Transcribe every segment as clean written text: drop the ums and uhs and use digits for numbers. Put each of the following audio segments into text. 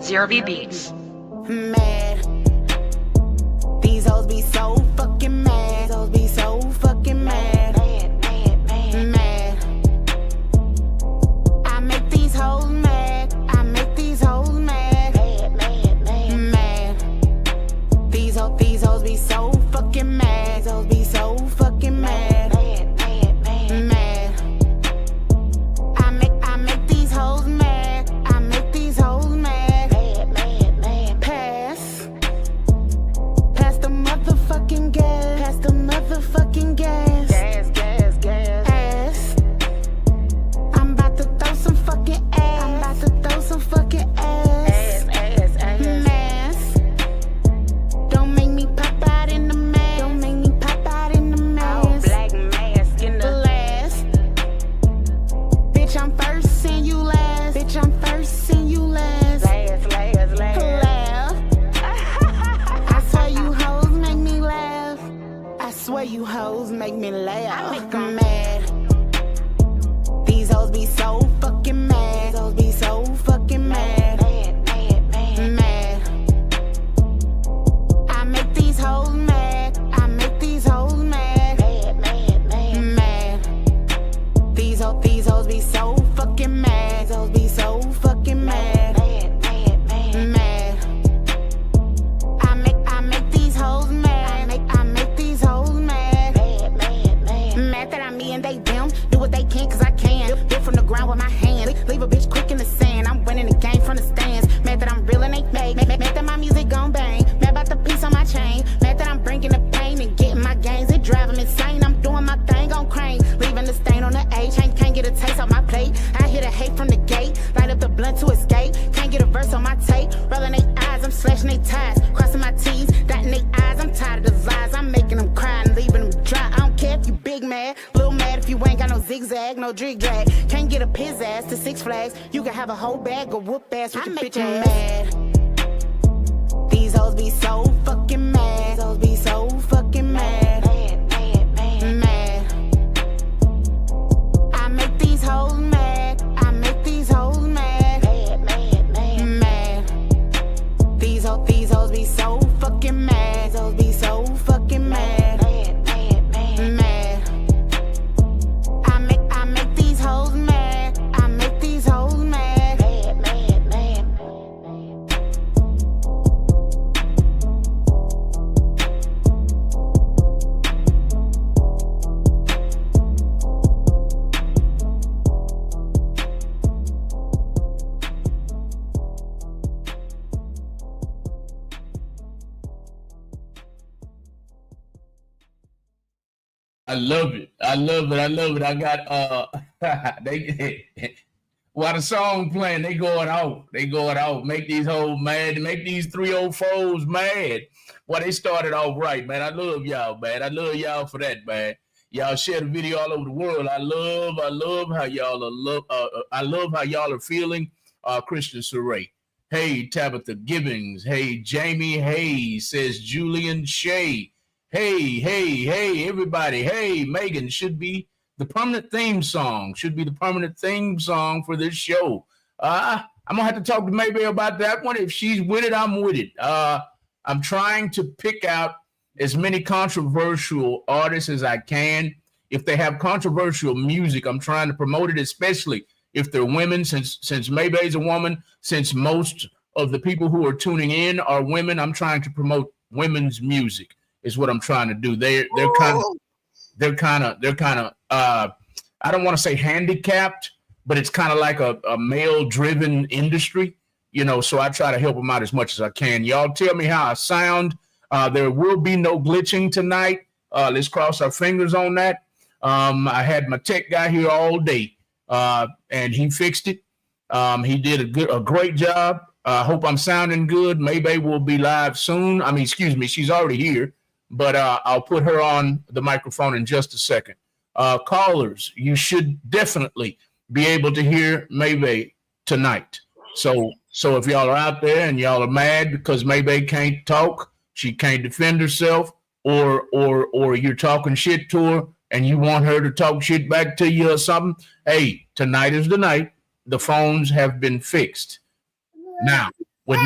Zero B Beats. Mad. These hoes be so fucking mad. These hoes be so fucking mad. Mad. I make these hoes mad. I make these hoes mad. Mad. These hoes be so fucking mad. These hoes be so fucking mad. Mad. I make these hoes mad. I make these hoes mad. Pass. Pass the motherfucking gas. Pass the motherfucking gas. Gas. Ass. I'm about to throw some fucking ass. I'm about to throw some fucking ass. Mass. Don't make me pop out in the mask. Don't make me pop out in the mask. Oh, black mask in the last. Bitch, I'm first and you last. Bitch, I'm first and you last. Laugh. I swear you hoes make me laugh. I swear you hoes make me laugh. I make 'em mad. These hoes be so fucking mad. These hoes be so fucking mad. Mad. I make these hoes mad. I make these hoes mad. Mad. These hoes be so fucking mad. These hoes be so fucking mad. Mad. I make these hoes mad. I make these hoes mad. Mad that I'm me and they them. Do what they can 'cause I can. Build from the ground with my hands. Leave a bitch quick in the sand. I'm winning the game from the stands. Mad that I'm real and they fake. Mad that my music gon' bang. Mad about the piece on my chain. Mad that I'm bringing the pain and getting my gains. It drive 'em insane. I'm doing my thing on crane. Leaving the stain on the H. Can't get a taste off my plate. I hear the hate from the gate. Light up the blunt to escape. Can't get a verse on my tape. Rolling they eyes. I'm slashing they ties. Crossing my T's. Dotting they eyes. I'm tired of the lies. I'm making them cry and leaving them dry. I don't care if you big mad. Little mad if you ain't got no zigzag. No drag drag. Can't get a piz ass to Six Flags. You can have a whole bag of whoop ass with your bitch ass. Mad. These hoes be so fucking mad. These hoes be so fucking mad. Mad. I make these hoes mad. I make these hoes mad. Mad. These hoes be so fucking mad. These hoes be so fucking mad. Mad. I make these hoes mad. I make these hoes mad. I love it. I got they while the song playing, they going out. Make these hoes mad, make these 304s mad. Well, they started off right, man. I love y'all, man. I love y'all for that, man. Y'all share the video all over the world. I love how y'all are I love how y'all are feeling. Christian Saray. Hey, Tabitha Gibbons. Hey, Jamie Hayes, says Julian Shea. Hey, everybody. Hey, Megan should be the permanent theme song. For this show. I'm going to have to talk to Maybell about that one. If she's with it, I'm with it. I'm trying to pick out as many controversial artists as I can. If they have controversial music, I'm trying to promote it, especially if they're women, since Maybell's a woman, since most of the people who are tuning in are women, I'm trying to promote women's music. Is what I'm trying to do. They're kind of I don't want to say handicapped, but it's kind of like a male driven industry, so I try to help them out as much as I can. Y'all tell me how I sound. There will be no glitching tonight. Let's cross our fingers on that. I had my tech guy here all day and he fixed it. He did a great job. I hope I'm sounding good. Maybe we'll be live soon. She's already here. But I'll put her on the microphone in just a second. Callers, you should definitely be able to hear Maybell tonight. So if y'all are out there and y'all are mad because Maybell can't talk, she can't defend herself, or you're talking shit to her and you want her to talk shit back to you or something, hey, tonight is the night. The phones have been fixed. Now, with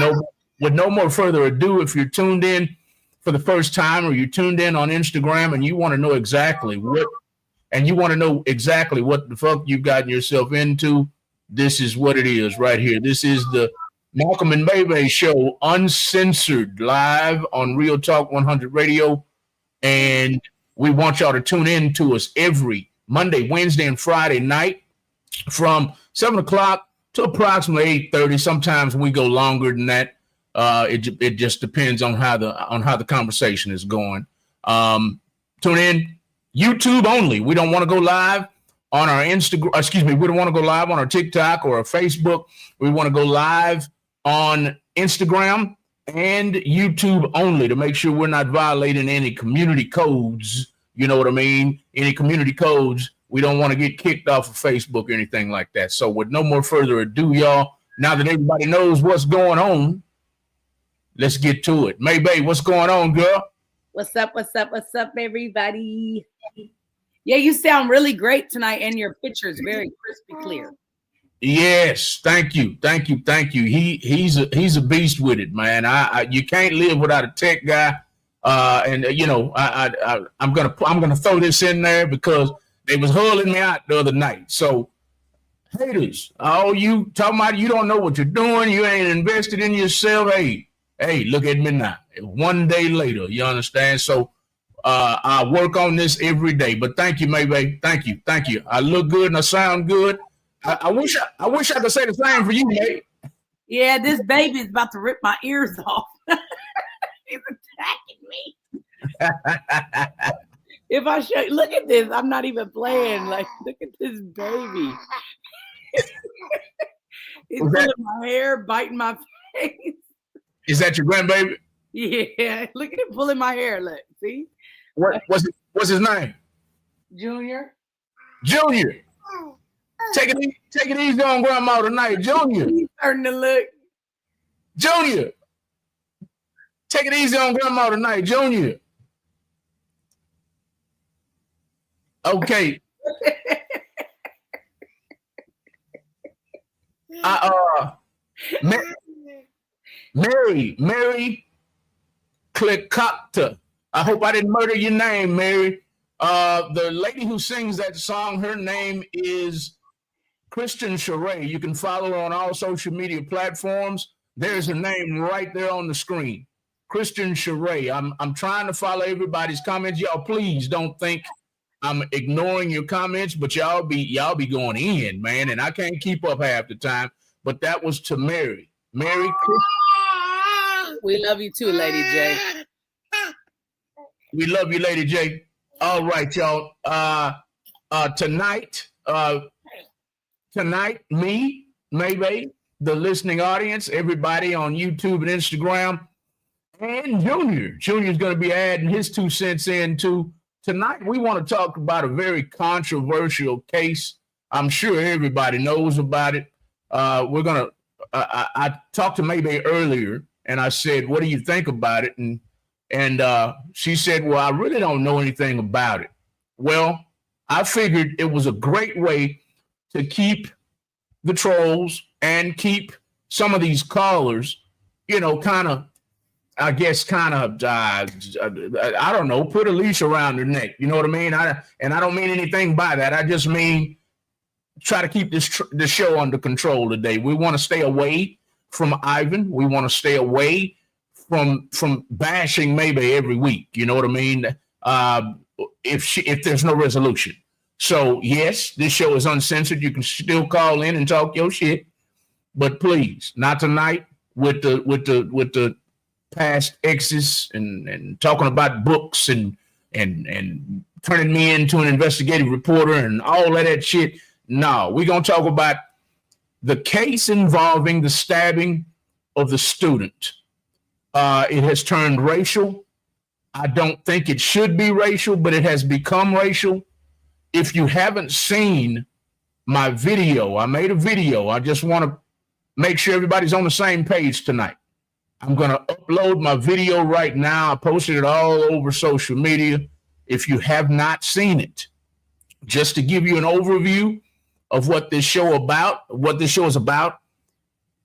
no more further ado, if you're tuned in for the first time or you tuned in on Instagram and you want to know exactly what the fuck you've gotten yourself into, this is what it is right here. This is the Malcolm and Bebe Show, Uncensored, live on Real Talk 100 Radio. And we want y'all to tune in to us every Monday, Wednesday, and Friday night from 7 o'clock to approximately 8:30. Sometimes we go longer than that. It just depends on how the conversation is going. Tune in, YouTube only. We don't want to go live on our Instagram. Excuse me, we don't want to go live on our TikTok or our Facebook. We want to go live on Instagram and YouTube only to make sure we're not violating any community codes. You know what I mean? Any community codes. We don't want to get kicked off of Facebook or anything like that. So with no more further ado, y'all, now that everybody knows what's going on, let's get to it. Maybe, what's going on, girl? What's up, everybody? Yeah, you sound really great tonight, and your picture is very crispy clear. Yes, thank you. He's a beast with it, man. You can't live without a tech guy. I'm gonna throw this in there because they was hurling me out the other night. So haters, all you talking about, you don't know what you're doing, you ain't invested in yourself. Hey, look at me now. One day later, you understand? So I work on this every day. But thank you, Maybe. Thank you. I look good and I sound good. I wish I could say the same for you, May. Yeah, this baby is about to rip my ears off. He's attacking me. If I show you, look at this. I'm not even playing. Like, look at this baby. He's pulling my hair, biting my face. Is that your grandbaby? Yeah. Look at him pulling my hair. Look, see? What's his name? Junior. Take it easy on grandma tonight, Junior. He's starting to look. Junior. Take it easy on grandma tonight, Junior. Okay. Mary Clickocta. I hope I didn't murder your name, Mary. The lady who sings that song, her name is Christian Sheree. You can follow her on all social media platforms. There's her name right there on the screen. Christian Sheree. I'm trying to follow everybody's comments. Y'all, please don't think I'm ignoring your comments, but y'all be going in, man, and I can't keep up half the time. But that was to Mary. Mary. We love you too, Lady J. We love you, Lady J. All right, y'all. Tonight, me, maybe the listening audience, everybody on YouTube and Instagram, and Junior's going to be adding his 2 cents in too. Tonight, we want to talk about a very controversial case. I'm sure everybody knows about it. I talked to Maybe earlier, and I said, "What do you think about it?" And she said, "Well, I really don't know anything about it." Well, I figured it was a great way to keep the trolls and keep some of these callers, I don't know, put a leash around their neck. You know what I mean? I don't mean anything by that. I just mean try to keep this show under control today. We want to stay away from Ivan. We want to stay away from bashing Maybe every week. You know what I mean? If there's no resolution. So yes, this show is uncensored. You can still call in and talk your shit, but please, not tonight with the past exes and talking about books and turning me into an investigative reporter and all of that shit. No, we're gonna talk about the case involving the stabbing of the student. It has turned racial. I don't think it should be racial, but it has become racial. If you haven't seen my video, I made a video. I just want to make sure everybody's on the same page tonight. I'm going to upload my video right now. I posted it all over social media. If you have not seen it, just to give you an overview of what this show is about,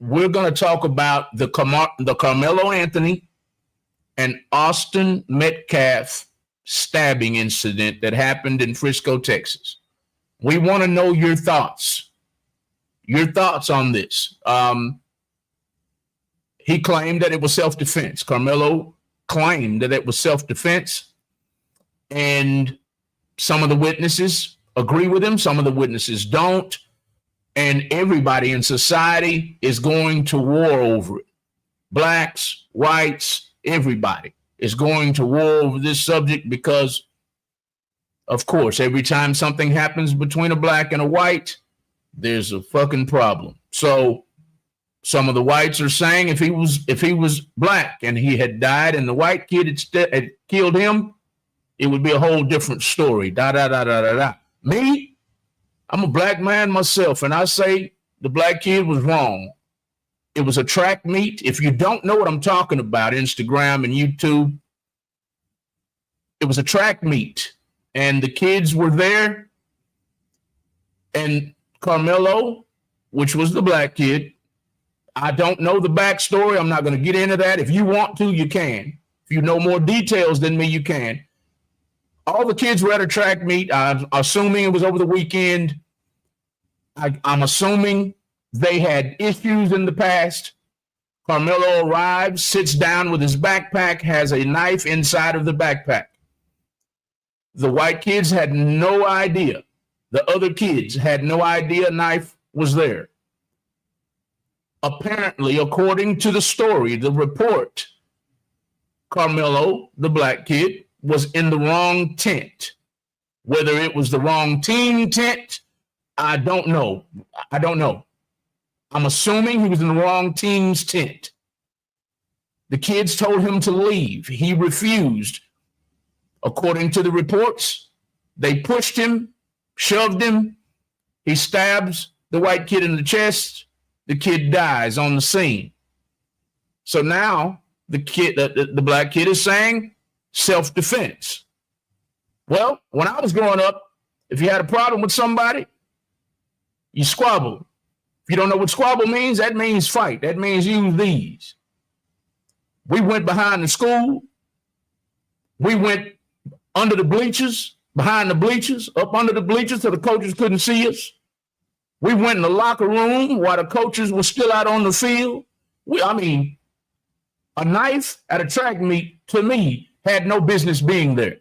we're going to talk about the Carmelo Anthony and Austin Metcalf stabbing incident that happened in Frisco, Texas. We want to know your thoughts on this. He claimed that it was self-defense. Carmelo claimed that it was self-defense, and some of the witnesses agree with him, some of the witnesses don't, and everybody in society is going to war over it. Blacks, whites, everybody is going to war over this subject because, of course, every time something happens between a black and a white, there's a fucking problem. So some of the whites are saying if he was black and he had died and the white kid had killed him, it would be a whole different story. Me, I'm a black man myself, and I say the black kid was wrong. It was a track meet. If you don't know what I'm talking about, Instagram and YouTube, it was a track meet, and the kids were there, and Carmelo, which was the black kid, I don't know the backstory. I'm not going to get into that. If you want to, you can. If you know more details than me, you can. All the kids were at a track meet. I'm assuming it was over the weekend. I'm assuming they had issues in the past. Carmelo arrives, sits down with his backpack, has a knife inside of the backpack. The white kids had no idea. The other kids had no idea a knife was there. Apparently, according to the story, the report, Carmelo, the black kid, was in the wrong tent. Whether it was the wrong team tent, I don't know. I'm assuming he was in the wrong team's tent. The kids told him to leave. He refused. According to the reports, they pushed him, shoved him. He stabs the white kid in the chest. The kid dies on the scene. So now the black kid is saying self-defense. Well, when I was growing up, if you had a problem with somebody, you squabble. If you don't know what squabble means, that means fight. That means use these. We went behind the school. We went under the bleachers, behind the bleachers, up under the bleachers so the coaches couldn't see us. We went in the locker room while the coaches were still out on the field. A knife at a track meet, to me, had no business being there.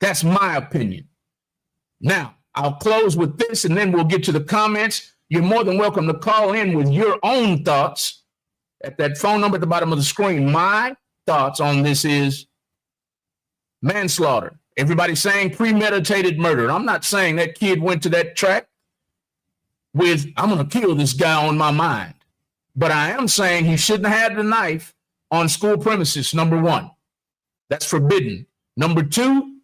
That's my opinion. Now, I'll close with this, and then we'll get to the comments. You're more than welcome to call in with your own thoughts at that phone number at the bottom of the screen. My thoughts on this is manslaughter. Everybody's saying premeditated murder. I'm not saying that kid went to that track with, I'm going to kill this guy on my mind. But I am saying he shouldn't have had the knife on school premises, number one. That's forbidden. Number two,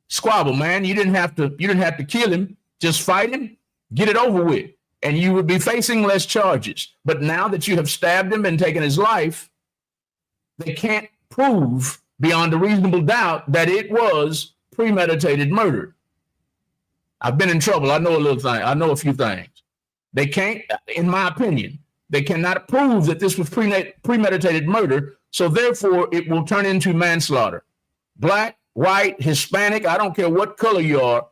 squabble, man. You didn't have to kill him. Just fight him, get it over with, and you would be facing less charges. But now that you have stabbed him and taken his life, they can't prove beyond a reasonable doubt that it was premeditated murder. I've been in trouble. I know a little thing. I know a few things. They can't, in my opinion, they cannot prove that this was premeditated murder. So therefore, it will turn into manslaughter. Black, white, Hispanic, I don't care what color you are.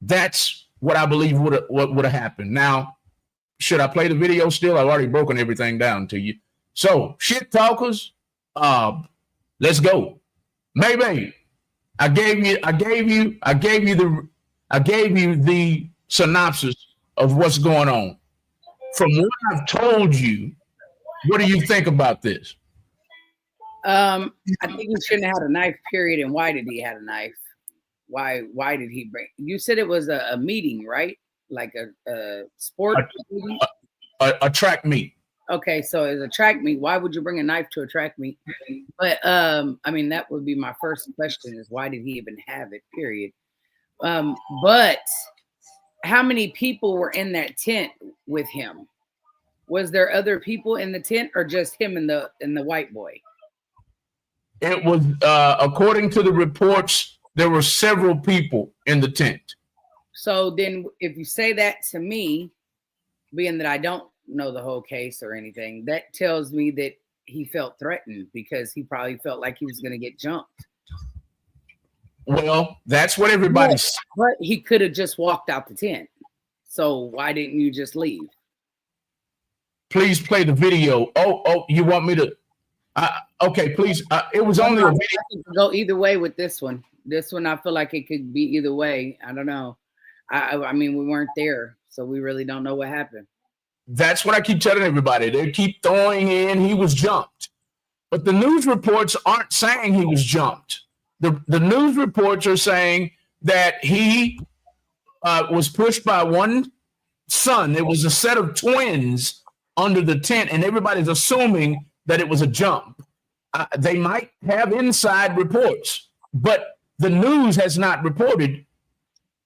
That's what I believe would have happened. Now, should I play the video still? I've already broken everything down to you. So, shit talkers, let's go. Maybe I gave you the synopsis of what's going on. From what I've told you, what do you think about this? I think he shouldn't have had a knife, period. And why did he have a knife? Why did he bring? You said it was a meeting, right? Like a sport meeting? A track meet. Okay, so it's a track meet. Why would you bring a knife to a track meet? But that would be my first question: is why did he even have it? Period. But how many people were in that tent with him? Was there other people in the tent, or just him and the white boy? It was, according to the reports, there were several people in the tent. So then, if you say that to me, being that I don't know the whole case or anything, that tells me that he felt threatened because he probably felt like he was going to get jumped. Well, that's what everybody's. But he could have just walked out the tent. So why didn't you just leave? Please play the video. Oh, you want me to? Okay, please. It was only a video. I could go either way with this one. This one, I feel like it could be either way. I don't know. I mean, we weren't there, so we really don't know what happened. That's what I keep telling everybody. They keep throwing in he was jumped. But the news reports aren't saying he was jumped. The news reports are saying that he was pushed by one son. It was a set of twins under the tent, and everybody's assuming that it was a jump. They might have inside reports, but the news has not reported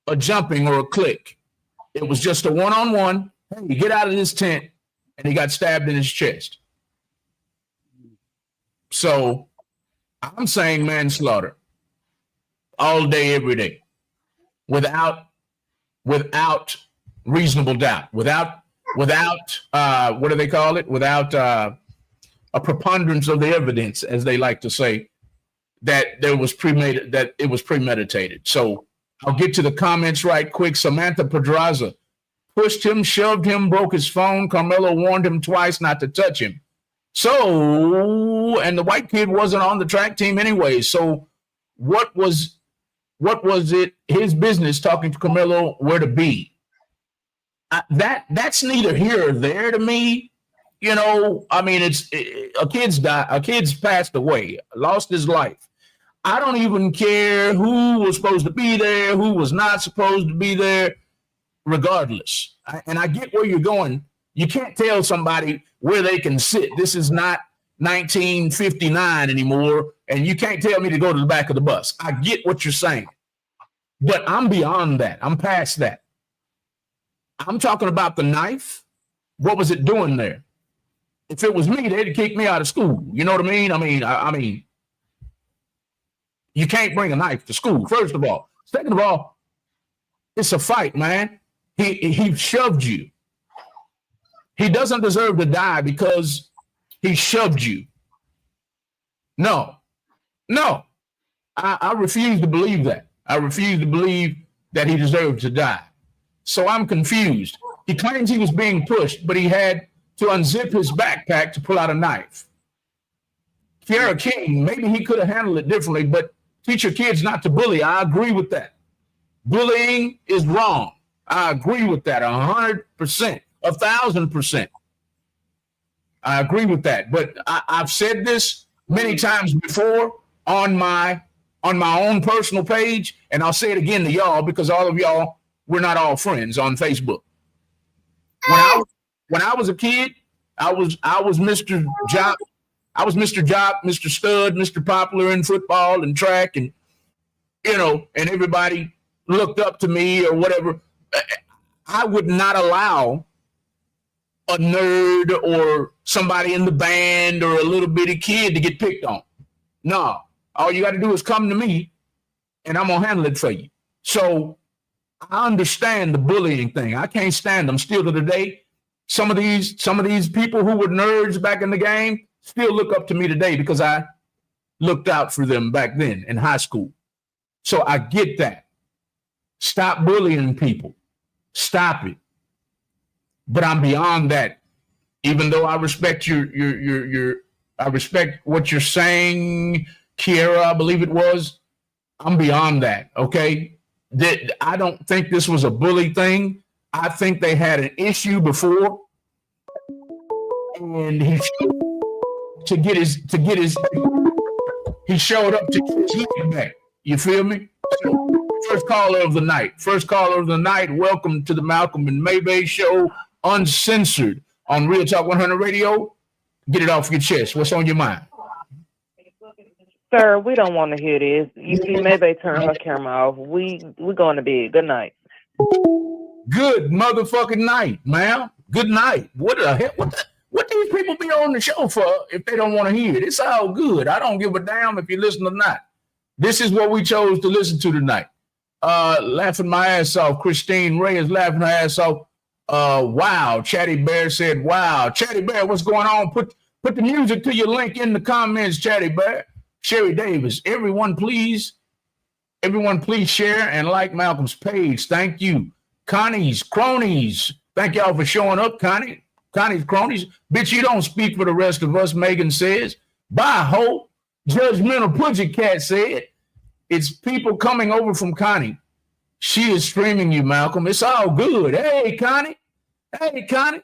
a jumping or a click. It was just a one-on-one. Hey, get out of this tent, and he got stabbed in his chest. So I'm saying manslaughter all day, every day, without reasonable doubt, without what do they call it? Without a preponderance of the evidence, as they like to say, that it was premeditated. So I'll get to the comments right quick. Samantha Pedraza pushed him, shoved him, broke his phone. Carmelo warned him twice not to touch him. So, and the white kid wasn't on the track team anyway. So what was it his business talking to Carmelo where to be? That's neither here or there to me. You know, I mean, a kid's passed away, lost his life. I don't even care who was supposed to be there, who was not supposed to be there, regardless. And I get where you're going. You can't tell somebody where they can sit. This is not 1959 anymore, and you can't tell me to go to the back of the bus. I get what you're saying, but I'm beyond that. I'm past that. I'm talking about the knife. What was it doing there? If it was me, they'd kick me out of school. You know what I mean? I mean, you can't bring a knife to school, first of all. Second of all, it's a fight, man. He shoved you. He doesn't deserve to die because he shoved you. No. I refuse to believe that. I refuse to believe that he deserved to die. So I'm confused. He claims he was being pushed, but he had to unzip his backpack to pull out a knife. Kiara King, maybe he could have handled it differently, but teach your kids not to bully. I agree with that. Bullying is wrong. I agree with that 100%, 1,000%. I agree with that. But I've said this many times before on my own personal page, and I'll say it again to y'all because all of y'all, we're not all friends on Facebook. When I was a kid, I was Mr. Job. I was Mr. Job, Mr. Stud, Mr. Popular in football and track, and and everybody looked up to me or whatever. I would not allow a nerd or somebody in the band or a little bitty kid to get picked on. No, all you got to do is come to me, and I'm gonna handle it for you. So I understand the bullying thing. I can't stand them still to the day. Some of these people who were nerds back in the game still look up to me today because I looked out for them back then in high school. So I get that. Stop bullying people. Stop it. But I'm beyond that. Even though I respect I respect what you're saying, Kiara, I believe it was. I'm beyond that. Okay. I don't think this was a bully thing. I think they had an issue before, and he showed up to get his lick back. You feel me? So, first caller of the night. Welcome to the Malcolm and Maybay Show, Uncensored on Real Talk 100 Radio. Get it off your chest. What's on your mind? Sir, we don't want to hear this. You see, Maybay turn her camera off. We going to bed. Good night. Good motherfucking night, ma'am. Good night. What the hell? What these people be on the show for if they don't want to hear it? It's all good. I don't give a damn if you listen or not. This is what we chose to listen to tonight. Laughing my ass off. Christine Ray is laughing her ass off. Wow. Chatty Bear said, wow. Chatty Bear, what's going on? Put the music to your link in the comments, Chatty Bear. Sherry Davis, everyone please share and like Malcolm's page. Thank you. Connie's Cronies. Thank y'all for showing up, Connie. Connie's Cronies. Bitch, you don't speak for the rest of us, Megan says. Bye, ho. Judgmental Pudgy Cat said. It's people coming over from Connie. She is streaming you, Malcolm. It's all good. Hey, Connie. Hey, Connie.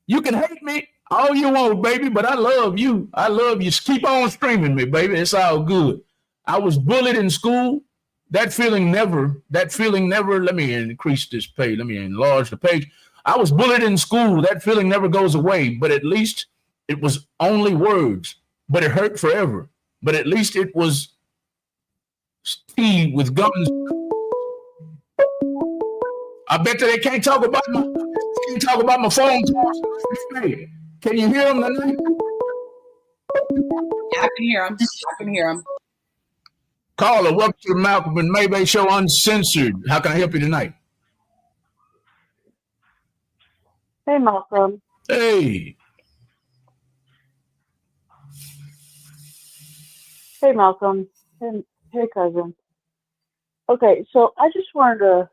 You can hate me all you want, baby, but I love you. I love you. Keep on streaming me, baby. It's all good. I was bullied in school. That feeling never, let me increase this page. Let me enlarge the page. I was bullied in school. That feeling never goes away, but at least it was only words, but it hurt forever. But at least it was tea with guns. I bet that they can't talk about my phone. Can you hear them tonight? Yeah, I can hear them. Caller, welcome to the Malcolm and Maybay Show Uncensored. How can I help you tonight? Hey, Malcolm. Hey. Hey, Malcolm. Hey, cousin. Okay, so I just wanted to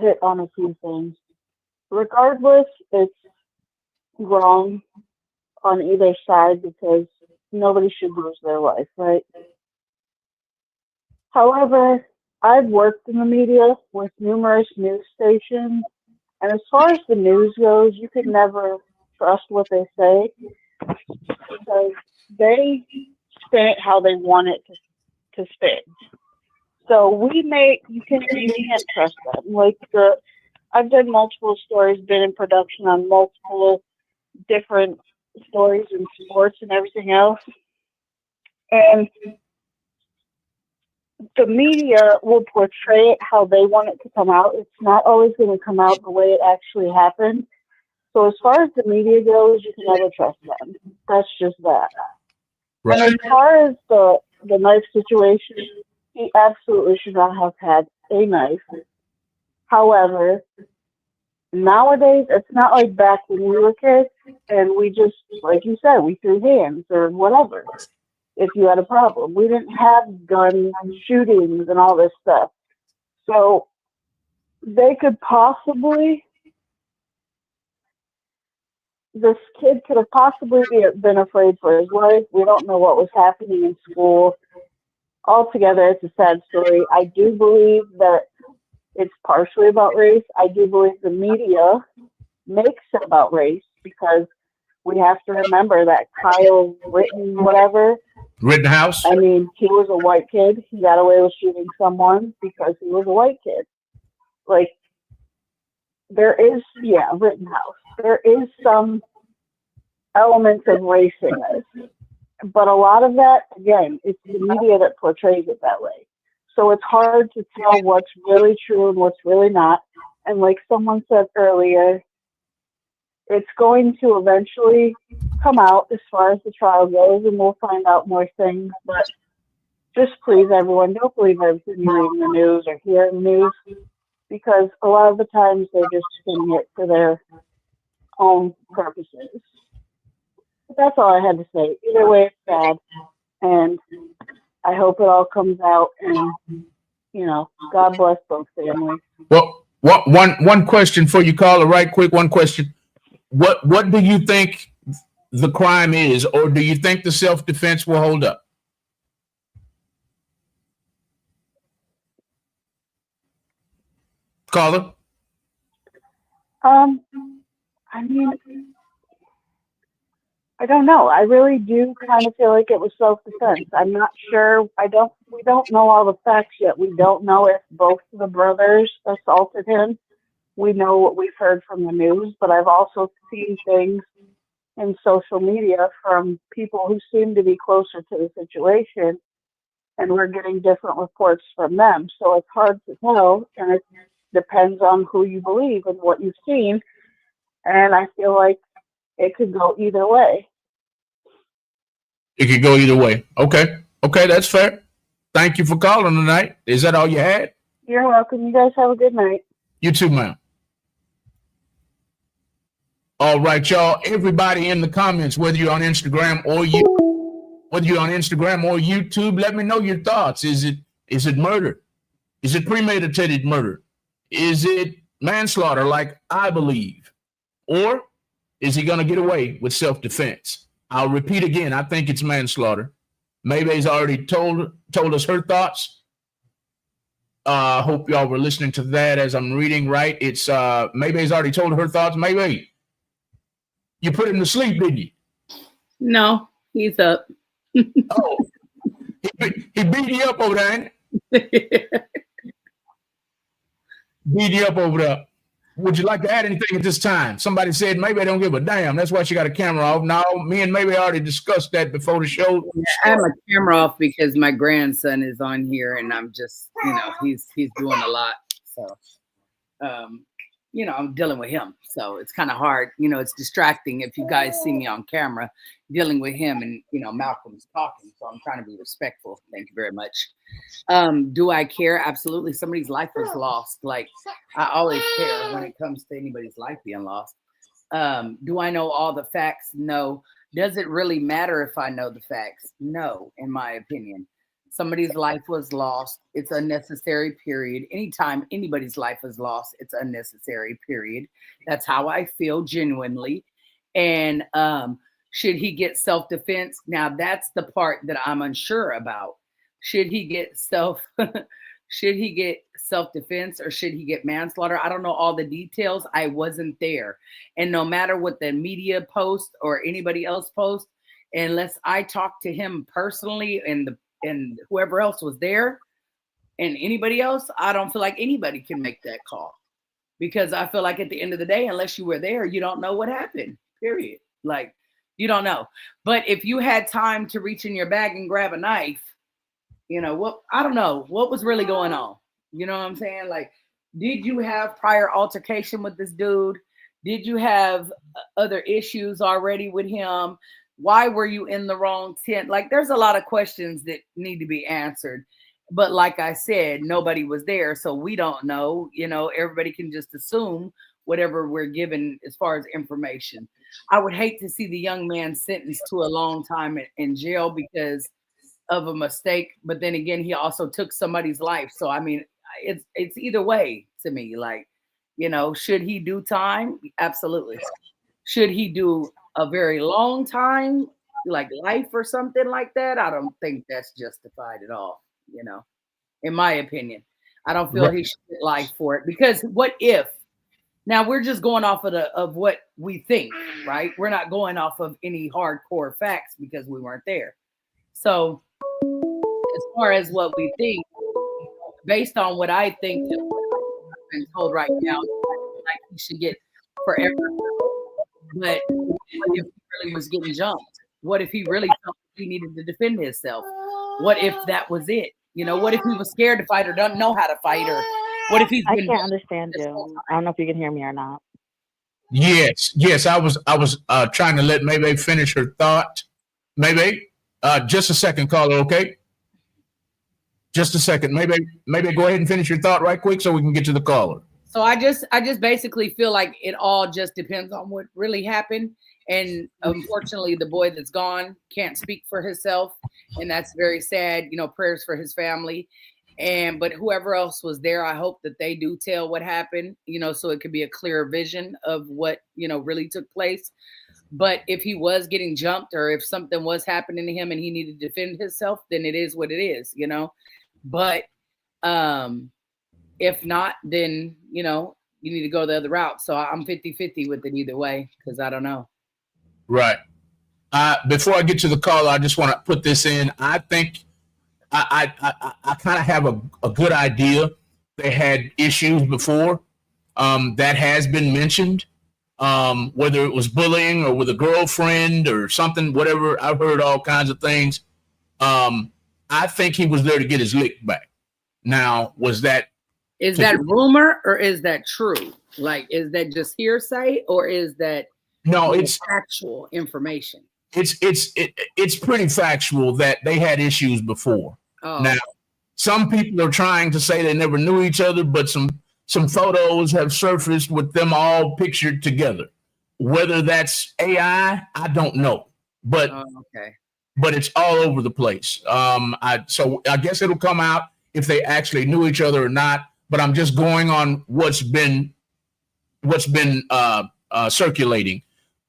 hit on a few things. Regardless, it's wrong on either side because nobody should lose their life, right? However, I've worked in the media with numerous news stations, and as far as the news goes, you can never trust what they say because they spin it how they want it to spin. So you can't trust them. Like I've done multiple stories, been in production on multiple different stories in sports and everything else, and the media will portray it how they want it to come out. It's not always going to come out the way it actually happened. So as far as the media goes, you can never trust them. That's just that. Right. And as far as the knife situation, he absolutely should not have had a knife. However, nowadays, it's not like back when we were kids and we just, like you said, we threw hands or whatever. If you had a problem, we didn't have gun shootings and all this stuff. So they could possibly, this kid could have possibly been afraid for his life. We don't know what was happening in school. Altogether, it's a sad story. I do believe that it's partially about race. I do believe the media makes it about race because we have to remember that Kyle Rittenhouse. I mean, he was a white kid. He got away with shooting someone because he was a white kid. Like, Rittenhouse. There is some elements of race in this. But a lot of that, again, it's the media that portrays it that way. So it's hard to tell what's really true and what's really not. And like someone said earlier, it's going to eventually come out as far as the trial goes, and we'll find out more things. But just please, everyone, don't believe everything you read in the news or hear in the news, because a lot of the times they're just spinning it for their own purposes. But that's all I had to say. Either way, it's sad, and I hope it all comes out, and, God bless both families. Well, one question for you, caller, right quick, one question. What do you think the crime is, or do you think the self-defense will hold up? Caller? I mean, I don't know. I really do kind of feel like it was self-defense. I'm not sure. We don't know all the facts yet. We don't know if both of the brothers assaulted him. We know what we've heard from the news, but I've also seen things in social media from people who seem to be closer to the situation, and we're getting different reports from them. So it's hard to tell, and it depends on who you believe and what you've seen. And I feel like it could go either way. It could go either way. Okay, that's fair. Thank you for calling tonight. Is that all you had? You're welcome. You guys have a good night. You too, ma'am. All right, y'all. Everybody in the comments, whether you're on Instagram or YouTube, let me know your thoughts. Is it murder? Is it premeditated murder? Is it manslaughter, like I believe? Or is he going to get away with self-defense? I'll repeat again. I think it's manslaughter. Maybe's already told us her thoughts. I hope y'all were listening to that as I'm reading, right? It's Maybe's already told her thoughts. Maybe you put him to sleep, didn't you? No, he's up. Oh, he beat you up over there, ain't it? Beat you up over there. Would you like to add anything at this time? Somebody said maybe I don't give a damn. That's why she got a camera off. No, me and maybe already discussed that before the show. I have my camera off because my grandson is on here, and I'm just, he's doing a lot. So, I'm dealing with him. So it's kind of hard. It's distracting if you guys see me on camera dealing with him, and Malcolm's talking. So I'm trying to be respectful. Thank you very much. Do I care? Absolutely. Somebody's life was lost. Like, I always care when it comes to anybody's life being lost. Do I know all the facts? No. Does it really matter if I know the facts? No, in my opinion. Somebody's life was lost. It's unnecessary, period. Anytime anybody's life is lost, it's unnecessary, period. That's how I feel genuinely. And should he get self-defense? Now, that's the part that I'm unsure about. Should he get self-defense or should he get manslaughter? I don't know all the details. I wasn't there. And no matter what the media post or anybody else post, unless I talk to him personally and whoever else was there and anybody else, I don't feel like anybody can make that call, because I feel like at the end of the day, unless you were there, you don't know what happened, period. Like, you don't know. But if you had time to reach in your bag and grab a knife, I don't know what was really going on. You know what I'm saying? Like, did you have prior altercation with this dude? Did you have other issues already with him? Why were you in the wrong tent? Like, there's a lot of questions that need to be answered. But like I said, nobody was there, so we don't know. Everybody can just assume whatever we're given as far as information. I would hate to see the young man sentenced to a long time in jail because of a mistake. But then again, he also took somebody's life. So, I mean, it's either way to me. Like, should he do time? Absolutely. Should he do a very long time, like life or something like that? I don't think that's justified at all, in my opinion. I don't feel he should get life for it, because what if, now we're just going off of what we think, right? We're not going off of any hardcore facts because we weren't there. So as far as what we think, based on what I think that I've been told right now, like he should get forever. But what if he really was getting jumped? What if he really felt he needed to defend himself? What if that was it? What if he was scared to fight or doesn't know how to fight? Or what if he's been— I can't understand you. I don't know if you can hear me or not. Yes. I was trying to let Maybe finish her thought. Maybe just a second, caller. Okay, just a second. Maybe go ahead and finish your thought right quick so we can get to the caller. So I just basically feel like it all just depends on what really happened. And unfortunately, the boy that's gone can't speak for himself. And that's very sad. Prayers for his family. But whoever else was there, I hope that they do tell what happened, so it could be a clearer vision of what, really took place. But if he was getting jumped or if something was happening to him and he needed to defend himself, then it is what it is, But if not, then, you need to go the other route. So I'm 50-50 with it either way, because I don't know. Right. Before I get to the caller, I just want to put this in. I think I kind of have a good idea. They had issues before. That has been mentioned, whether it was bullying or with a girlfriend or something, whatever. I've heard all kinds of things. I think he was there to get his lick back. Now, is that rumor or is that true? Like, is that just hearsay or is that it's actual information? It's pretty factual that they had issues before. Oh. Now, some people are trying to say they never knew each other, but some photos have surfaced with them all pictured together. Whether that's AI, I don't know, but okay. But it's all over the place. So I guess it'll come out if they actually knew each other or not. But I'm just going on what's been circulating.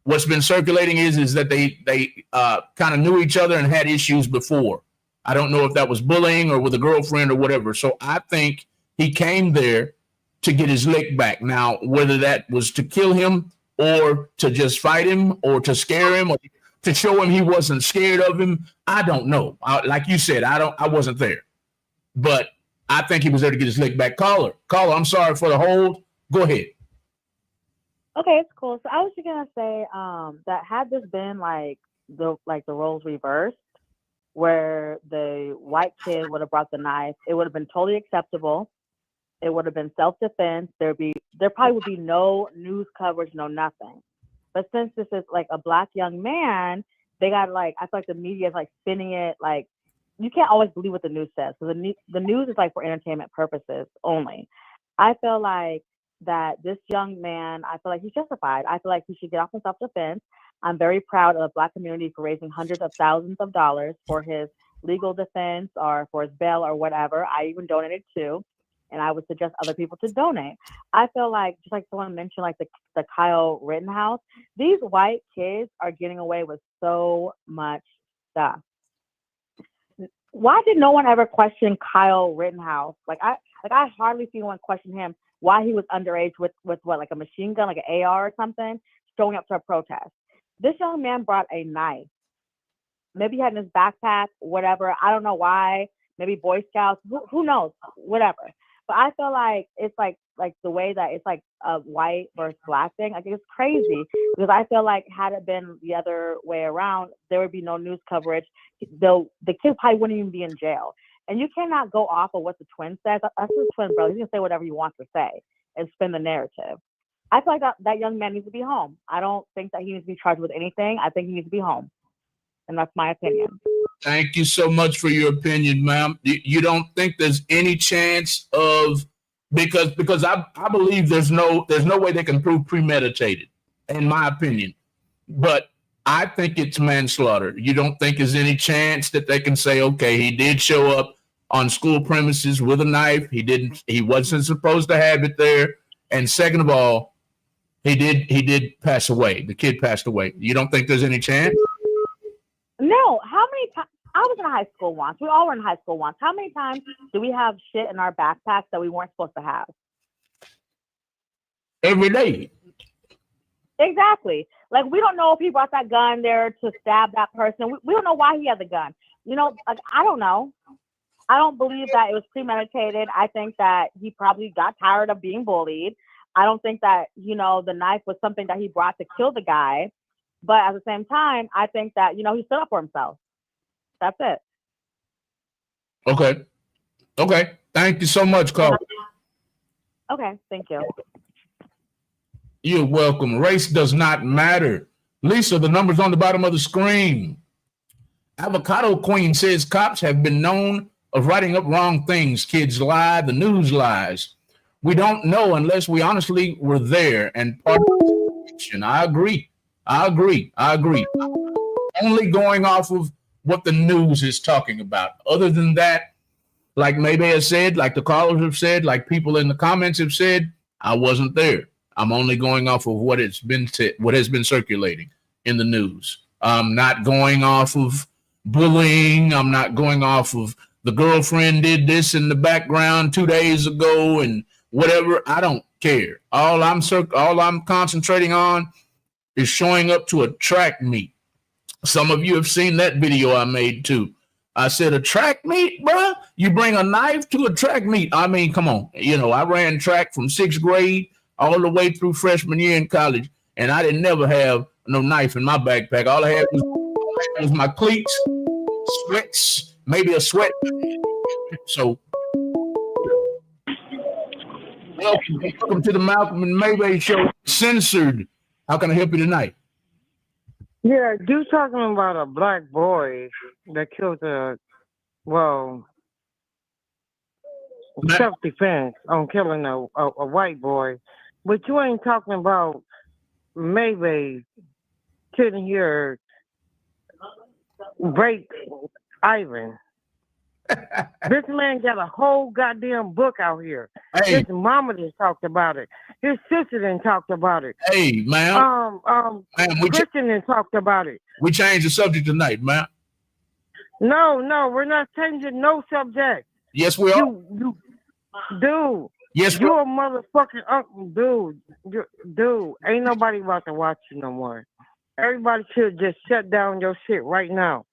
What's been circulating is that they kind of knew each other and had issues before. I don't know if that was bullying or with a girlfriend or whatever. So I think he came there to get his lick back. Now, whether that was to kill him or to just fight him or to scare him or to show him he wasn't scared of him, I don't know. Like you said, I wasn't there. But I think he was there to get his lick back. Caller, I'm sorry for the hold. Go ahead. Okay, it's cool. So I was just gonna say that had this been like the roles reversed, where the white kid would have brought the knife, it would have been totally acceptable. It would have been self-defense. There probably would be no news coverage, no nothing. But since this is like a black young man, they got like, I feel like the media is like spinning it like, you can't always believe what the news says. So the news is like for entertainment purposes only. I feel like that this young man, I feel like he's justified. I feel like he should get off in self-defense. I'm very proud of the Black community for raising hundreds of thousands of dollars for his legal defense or for his bail or whatever. I even donated too. And I would suggest other people to donate. I feel like, just like someone mentioned, like the Kyle Rittenhouse, these white kids are getting away with so much stuff. Why did no one ever question Kyle Rittenhouse? I hardly see anyone question him why he was underage with what, like a machine gun, like an AR or something, showing up to a protest. This young man brought a knife. Maybe he had in his backpack, whatever. I don't know why. Maybe Boy Scouts. Who knows? Whatever. But I feel like it's like the way that it's like a white versus black thing. I think it's crazy because I feel like had it been the other way around, there would be no news coverage. The kid probably wouldn't even be in jail. And you cannot go off of what the twin says. That's his twin brother. He can say whatever he wants to say and spin the narrative. I feel like that young man needs to be home. I don't think that he needs to be charged with anything. I think he needs to be home. And that's my opinion. Thank you so much for your opinion, ma'am. You don't think there's any chance of, because I believe there's no way they can prove premeditated, in my opinion. But I think it's manslaughter. You don't think there's any chance that they can say, okay, he did show up on school premises with a knife. He wasn't supposed to have it there. And second of all, he did pass away. The kid passed away. You don't think there's any chance? No. How many times? I was in high school once. We all were in high school once. How many times do we have shit in our backpacks that we weren't supposed to have? Every day. Exactly. Like, we don't know if he brought that gun there to stab that person. We don't know why he had the gun. You know, like, I don't know. I don't believe that it was premeditated. I think that he probably got tired of being bullied. I don't think that, you know, the knife was something that he brought to kill the guy. But at the same time, I think that, you know, he stood up for himself. That's it. Okay. Thank you so much, Carl. Okay. Thank you. You're welcome. Race does not matter. Lisa, the number's on the bottom of the screen. Avocado Queen says cops have been known of writing up wrong things. Kids lie, the news lies. We don't know unless we honestly were there and part of the fiction. I agree. Only going off of what the news is talking about. Other than that, like Maybe has said, like the callers have said, like people in the comments have said, I wasn't there. I'm only going off of what has been circulating in the news. I'm not going off of bullying. I'm not going off of the girlfriend did this in the background 2 days ago and whatever. I don't care. All I'm concentrating on is showing up to a track meet. Some of you have seen that video I made too. I said, a track meet, bro? You bring a knife to a track meet? I mean, come on. You know, I ran track from 6th grade all the way through freshman year in college, and I didn't never have no knife in my backpack. All I had was my cleats, sweats, maybe a sweat. So, welcome to the Malcolm and Maybe Show, Censored. How can I help you tonight? Yeah, you talking about a black boy that killed self-defense on killing a white boy, but you ain't talking about Maybe sitting here break Ivan. This man got a whole goddamn book out here. Hey, His mama just talked about it. His sister then talked about it. hey, ma'am. Ma'am, Christian then talked about it. we changed the subject tonight, ma'am. No, we're not changing no subject. Yes, we are. You, dude. Yes, You a motherfucking uncle, dude. Ain't nobody about to watch you no more. Everybody should just shut down your shit right now.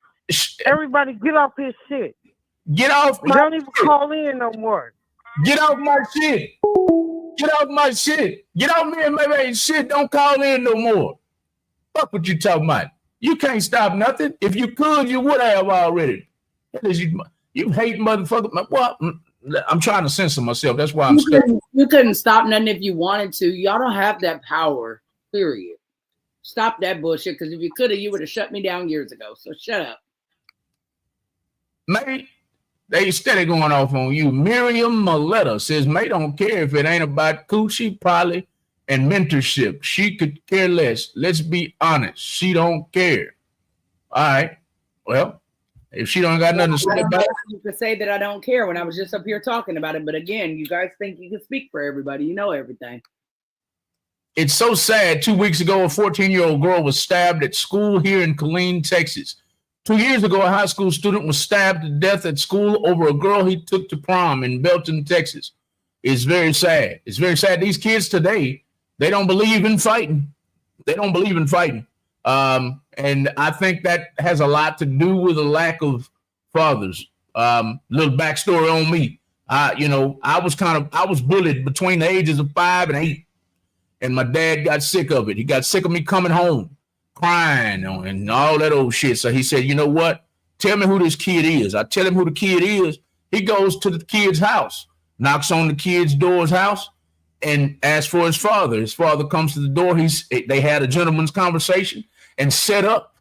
Everybody get off his shit. Get off my Don't even shit. call in no more. Get off my shit. Get off my shit. Get off me and maybe ain't shit. Don't call in no more. Fuck what you talking about. You can't stop nothing. If you could, you would have already. You hate motherfucker. What? I'm trying to censor myself. That's why I'm stuck. You couldn't stop nothing if you wanted to. Y'all don't have that power, period. Stop that bullshit, because if you could have, you would have shut me down years ago. So shut up. Mate, they steady going off on you. Miriam Maletta says, May don't care if it ain't about coochie, poly, and mentorship. She could care less. Let's be honest. She don't care. All right. Well, if she don't got nothing to say about it. You could say that I don't care when I was just up here talking about it. But again, you guys think you can speak for everybody. You know everything. It's so sad. 2 weeks ago, a 14-year-old girl was stabbed at school here in Killeen, Texas. 2 years ago, a high school student was stabbed to death at school over a girl he took to prom in Belton, Texas. It's very sad. It's very sad. These kids today, they don't believe in fighting. They don't believe in fighting. And I think that has a lot to do with a lack of fathers. Little backstory on me. I was bullied between the ages of 5 and 8. And my dad got sick of it. He got sick of me coming home, crying and all that old shit. So he said, you know what? Tell me who this kid is. I tell him who the kid is. He goes to the kid's house, knocks on the kid's door's house, and asks for his father. His father comes to the door. They had a gentleman's conversation and set up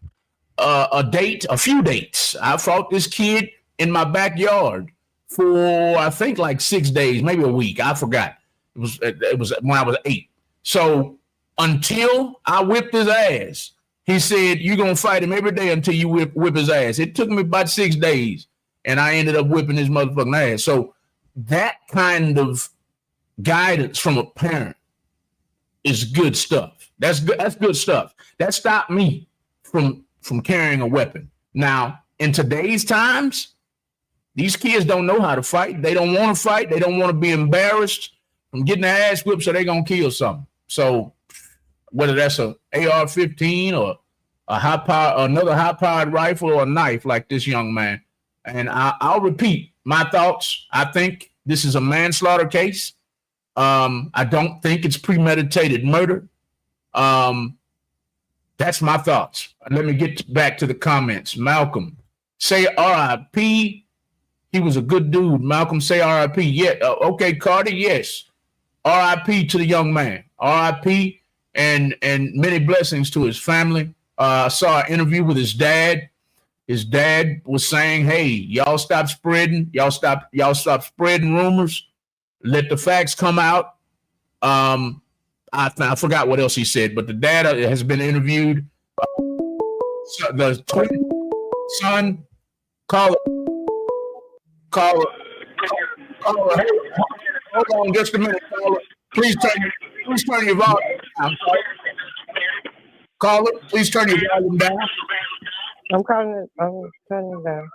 a few dates. I fought this kid in my backyard for, I think, like 6 days, maybe a week. I forgot. It was when I was 8. So until I whipped his ass, he said, you're going to fight him every day until you whip his ass. It took me about 6 days, and I ended up whipping his motherfucking ass. So that kind of guidance from a parent is good stuff. That's good stuff. That stopped me from carrying a weapon. Now, in today's times, these kids don't know how to fight. They don't want to fight. They don't want to be embarrassed from getting their ass whipped, so they're going to kill something. So whether that's a AR-15 or another high-powered rifle or a knife like this young man. And I'll repeat my thoughts. I think this is a manslaughter case. I don't think it's premeditated murder. That's my thoughts. Let me get back to the comments. Malcolm, say R.I.P. He was a good dude. Malcolm, say R.I.P. Yeah. Okay, Carter, yes. R.I.P. to the young man. R.I.P. and many blessings to his family. I saw an interview with his dad. His dad was saying, hey, y'all stop spreading rumors. Let the facts come out. I forgot what else he said, but the dad has been interviewed. The twin son, caller. Hold on just a minute, caller. Please turn your volume down. Caller, please turn your volume down. I'm turning it down.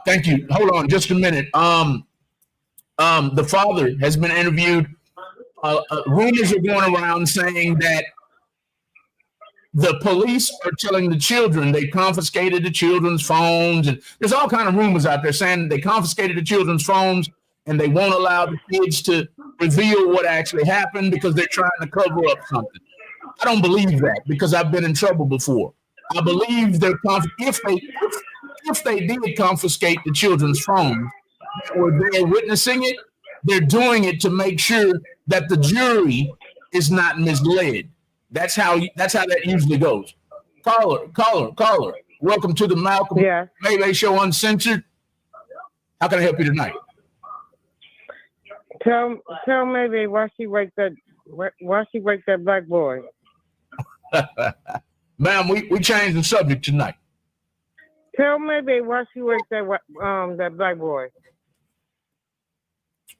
Thank you. Hold on just a minute. The father has been interviewed. Rumors are going around saying that the police are telling the children they confiscated the children's phones, and there's all kind of rumors out there saying they confiscated the children's phones and they won't allow the kids to reveal what actually happened because they're trying to cover up something. I don't believe that because I've been in trouble before. I believe if they did confiscate the children's phones or they're witnessing it, they're doing it to make sure that the jury is not misled. That's how that usually goes. Caller. Welcome to the Malcolm Maybe Show Uncensored. How can I help you tonight? Tell maybe why she raped that black boy. Ma'am, we changed the subject tonight. Tell Maybe why she raped that black boy.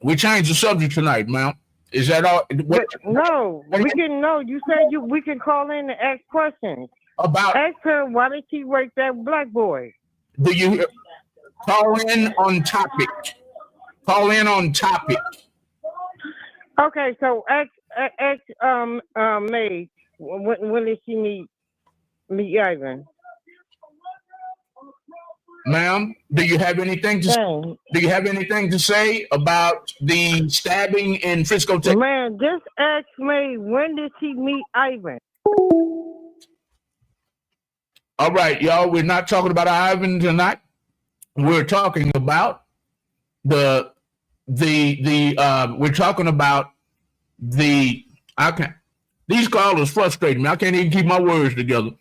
We changed the subject tonight, ma'am. Is that all? No, we can know. You said we can call in and ask questions. Ask her why did she rape that black boy? Do you call in on topic? Call in on topic. Okay, so ask May when did she meet Ivan? Ma'am, do you have anything to say about the stabbing in Frisco, Texas? Man, just ask me when did she meet Ivan? All right, y'all. We're not talking about Ivan tonight. We're talking about we're talking about these callers frustrate me. I can't even keep my words together.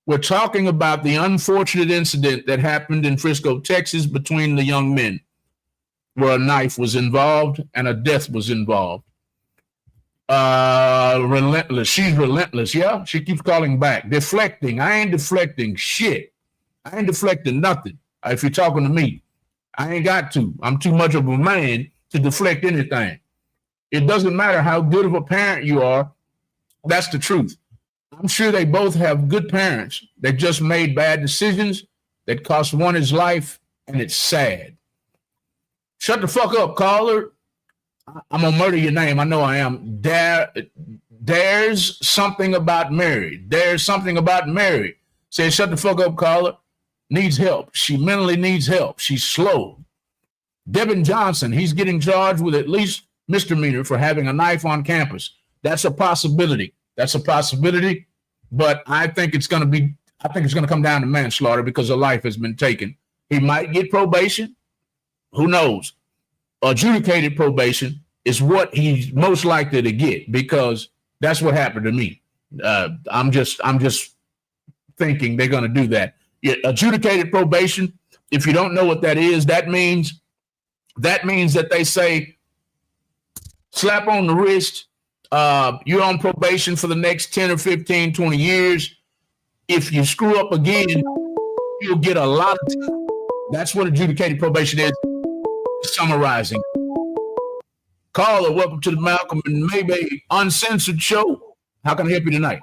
We're talking about the unfortunate incident that happened in Frisco, Texas between the young men, where a knife was involved and a death was involved. Relentless. She's relentless. Yeah, she keeps calling back. Deflecting. I ain't deflecting shit. I ain't deflecting nothing. If you're talking to me, I ain't got to. I'm too much of a man to deflect anything. It doesn't matter how good of a parent you are. That's the truth. I'm sure they both have good parents that just made bad decisions that cost one his life, and it's sad. Shut the fuck up, caller. I'm gonna murder your name. I know I am. There's something about Mary. There's something about Mary. Say, shut the fuck up, caller. Needs help. She mentally needs help. She's slow. Devin Johnson, he's getting charged with at least misdemeanor for having a knife on campus. That's a possibility. But I think it's going to come down to manslaughter because a life has been taken. He might get probation. Who knows? Adjudicated probation is what he's most likely to get because that's what happened to me. I'm just thinking they're going to do that. Adjudicated probation. If you don't know what that is, that means that they say slap on the wrist. You're on probation for the next 10 or 15, 20 years. If you screw up again, you'll get a lot of time. That's what adjudicated probation is. Summarizing. Caller, welcome to the Malcolm and Maybe Uncensored show. How can I help you tonight?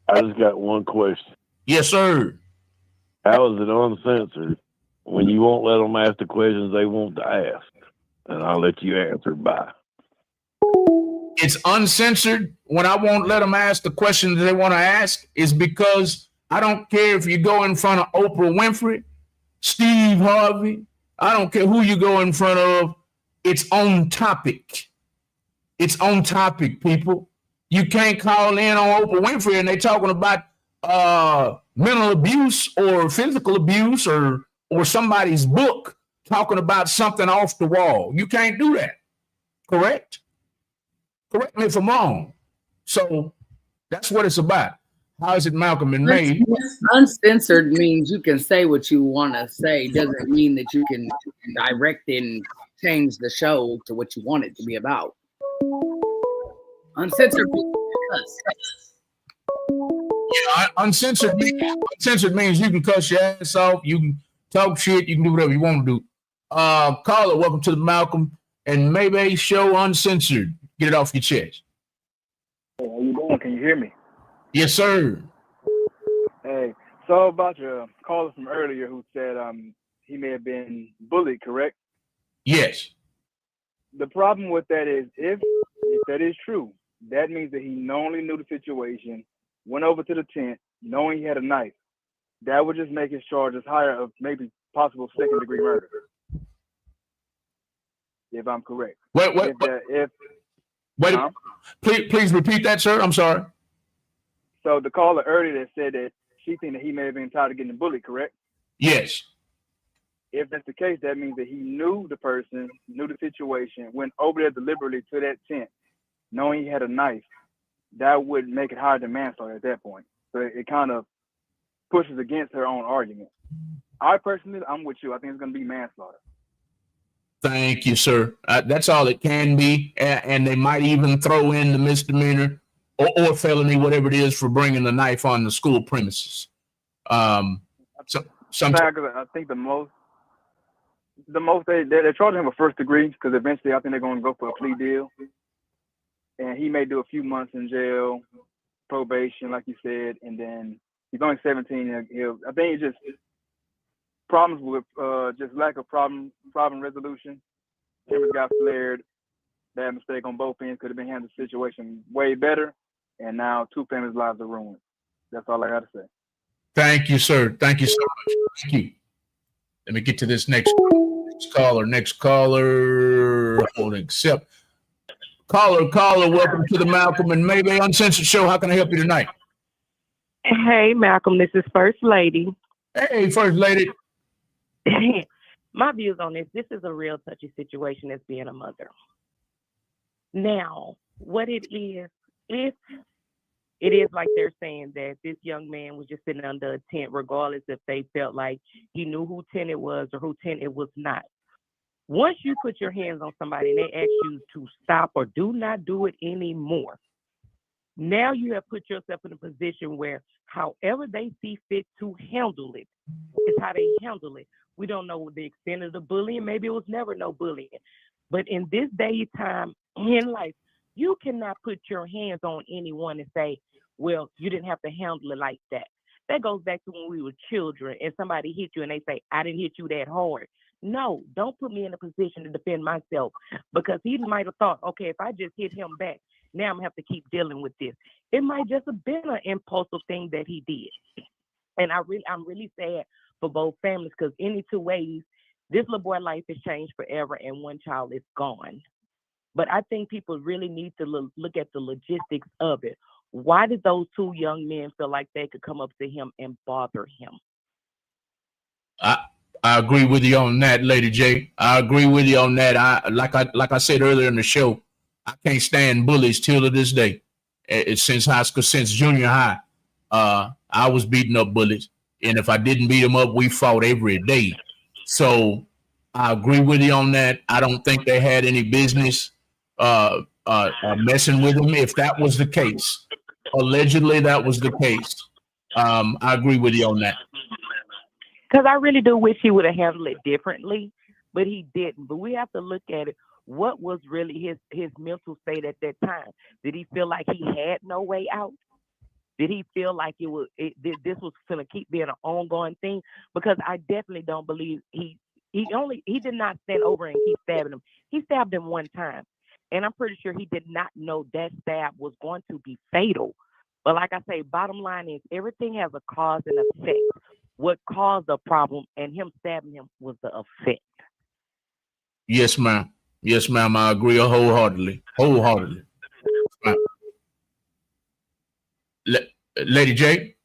I just got one question. Yes, sir. How is it uncensored when you won't let them ask the questions they want to ask? And I'll let you answer. Bye. It's uncensored when I won't let them ask the questions they want to ask is because I don't care if you go in front of Oprah Winfrey, Steve Harvey. I don't care who you go in front of. It's on topic. It's on topic, people. You can't call in on Oprah Winfrey and they're talking about mental abuse or physical abuse or somebody's book talking about something off the wall. You can't do that. Correct? Correct me if I'm wrong. So that's what it's about. How is it Malcolm and May? Uncensored means you can say what you want to say. Doesn't mean that you can direct and change the show to what you want it to be about. Uncensored uncensored means you can cuss your ass off, you can talk shit, you can do whatever you want to do. Caller, welcome to the Malcolm and Maybe show Uncensored. Get it off your chest. Hey, how you doing? Can you hear me? Yes, sir. Hey, so about your caller from earlier who said he may have been bullied, correct? Yes. The problem with that is if that is true, that means that he knowingly knew the situation, went over to the tent, knowing he had a knife. That would just make his charges higher of maybe possible second-degree murder. If I'm correct. Please repeat that, sir. I'm sorry. So the caller earlier that said that she think that he may have been tired of getting bullied, correct? Yes. If that's the case, that means that he knew the person, knew the situation, went over there deliberately to that tent, knowing he had a knife. That would make it higher than manslaughter at that point. So it kind of pushes against her own argument. I'm with you. I think it's going to be manslaughter. Thank you, sir. That's all it can be. And they might even throw in the misdemeanor or felony, whatever it is, for bringing the knife on the school premises. So I think the most they're charging him with first degree, because eventually I think they're going to go for a plea deal, and he may do a few months in jail, probation, like you said, and then he's only 17. I think it's just problems with just lack of problem resolution. Cameras got flared. That mistake on both ends could have been handled the situation way better, and now 2 families' lives are ruined. That's all I got to say. Thank you, sir. Thank you so much. Thank you. Let me get to this next caller. Next caller. Hold on, accept. Caller, welcome to the Malcolm and Maybe Uncensored show. How can I help you tonight? Hey, Malcolm, this is First Lady. Hey, First Lady. My views on this is a real touchy situation as being a mother. Now, what it is, if it is like they're saying that this young man was just sitting under a tent, regardless if they felt like he knew who tent it was or who tent it was not. Once you put your hands on somebody and they ask you to stop or do not do it anymore, now you have put yourself in a position where however they see fit to handle it is how they handle it. We don't know the extent of the bullying. Maybe it was never no bullying. But in this day and time in life, you cannot put your hands on anyone and say, well, you didn't have to handle it like that. That goes back to when we were children and somebody hit you and they say, I didn't hit you that hard. No, don't put me in a position to defend myself, because he might have thought, okay, if I just hit him back, now I'm going to have to keep dealing with this. It might just have been an impulsive thing that he did. And I'm really sad for both families, because any two ways, this little boy's life has changed forever and one child is gone. But I think people really need to look at the logistics of it. Why did those 2 young men feel like they could come up to him and bother him? I agree with you on that, Lady J. I agree with you on that. Like I said earlier in the show, I can't stand bullies till to this day. Since high school, since junior high, I was beating up bullies, and if I didn't beat them up, we fought every day. So I agree with you on that. I don't think they had any business messing with him. If that was the case, allegedly that was the case, I agree with you on that. Because I really do wish he would have handled it differently, but he didn't. But we have to look at it. What was really his mental state at that time? Did he feel like he had no way out? Did he feel like this was going to keep being an ongoing thing? Because I definitely don't believe he did not stand over and keep stabbing him. He stabbed him one time. And I'm pretty sure he did not know that stab was going to be fatal. But like I say, bottom line is everything has a cause and effect. What caused the problem and him stabbing him was the effect. Yes, ma'am. Yes, ma'am. I agree wholeheartedly. Lady J?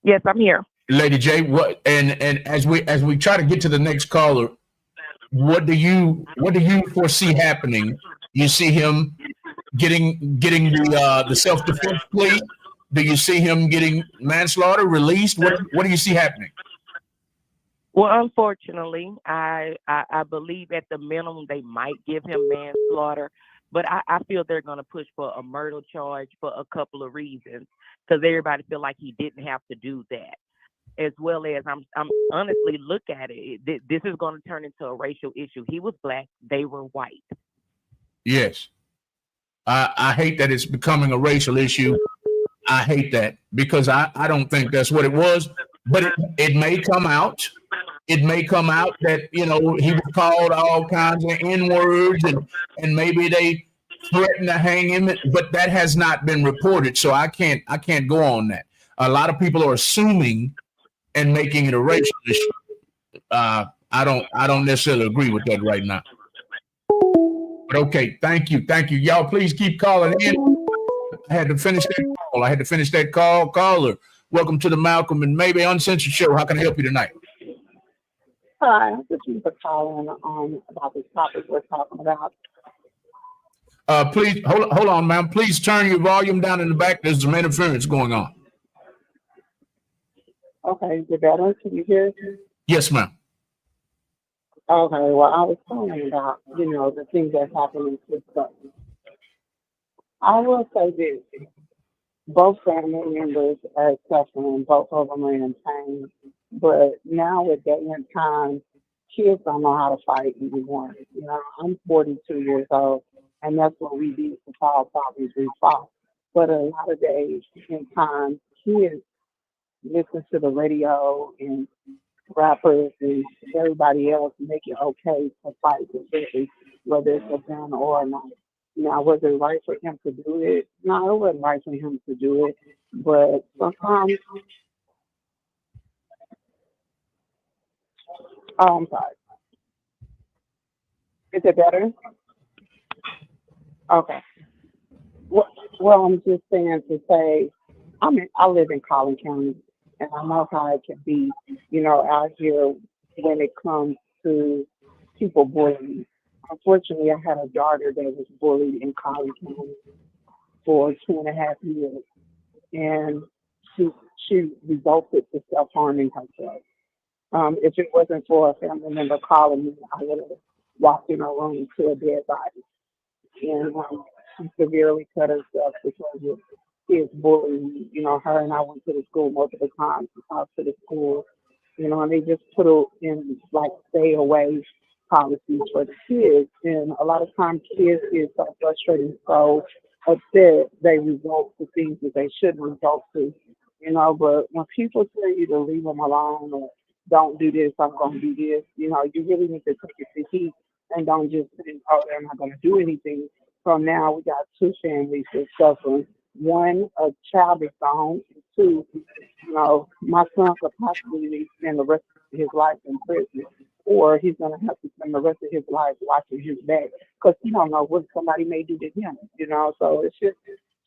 Yes, I'm here. Lady J, what and as we try to get to the next caller, what do you foresee happening? You see him getting the self-defense plea? Do you see him getting manslaughter released? What do you see happening? Well, unfortunately, I believe at the minimum they might give him manslaughter, but I feel they're going to push for a murder charge for a couple of reasons, because everybody feel like he didn't have to do that. As well as I'm honestly look at it, this is going to turn into a racial issue. He was black, they were white. Yes, I hate that it's becoming a racial issue. I hate that, because I don't think that's what it was, but it may come out. It may come out that, he was called all kinds of N-words and maybe they threatened to hang him, but that has not been reported. So I can't go on that. A lot of people are assuming and making it a racial issue. I don't necessarily agree with that right now. But okay, thank you. Y'all please keep calling in. I had to finish that call. Caller, welcome to the Malcolm and Maybe Uncensored show. How can I help you tonight? Hi, I'm just going to call in about this topic we're talking about. Please hold on, ma'am. Please turn your volume down in the back. There's some interference going on. Okay, is it better? Can you hear? Yes, ma'am. Okay, well, I was talking about, the things that's happening in Frisco. I will say this: both family members are suffering. Both of them are in pain. But now with day and time, kids don't know how to fight anymore. I'm 42 years old, and that's what we did to solve problems. We fought. But a lot of days and times, kids listen to the radio and rappers and everybody else make it okay to fight completely, whether it's a gun or a knife. Now, was it right for him to do it? No, it wasn't right for him to do it. But sometimes, oh, I'm sorry. Is it better? Okay. Well, I'm just saying to say, I live in Collin County, and I know how it can be, out here when it comes to people bullying. Unfortunately, I had a daughter that was bullied in Collin County for 2.5 years, and she she resulted to self harming herself. If it wasn't for a family member calling me, I would have walked in her room to a dead body. And she severely cut herself because of his bullying. Her and I went to the school multiple times to talk to the school, and they just put it in like stay away policies for the kids. And a lot of times kids get so frustrated, so upset, they result to things that they shouldn't result to. But when people tell you to leave them alone or don't do this, I'm going to do this, you really need to take it to heat and don't just think, oh, they're not going to do anything. So now we got two families that's suffering. One, a child is gone. And two, my son could possibly spend the rest of his life in prison, or he's going to have to spend the rest of his life watching his back because he don't know what somebody may do to him. So it's just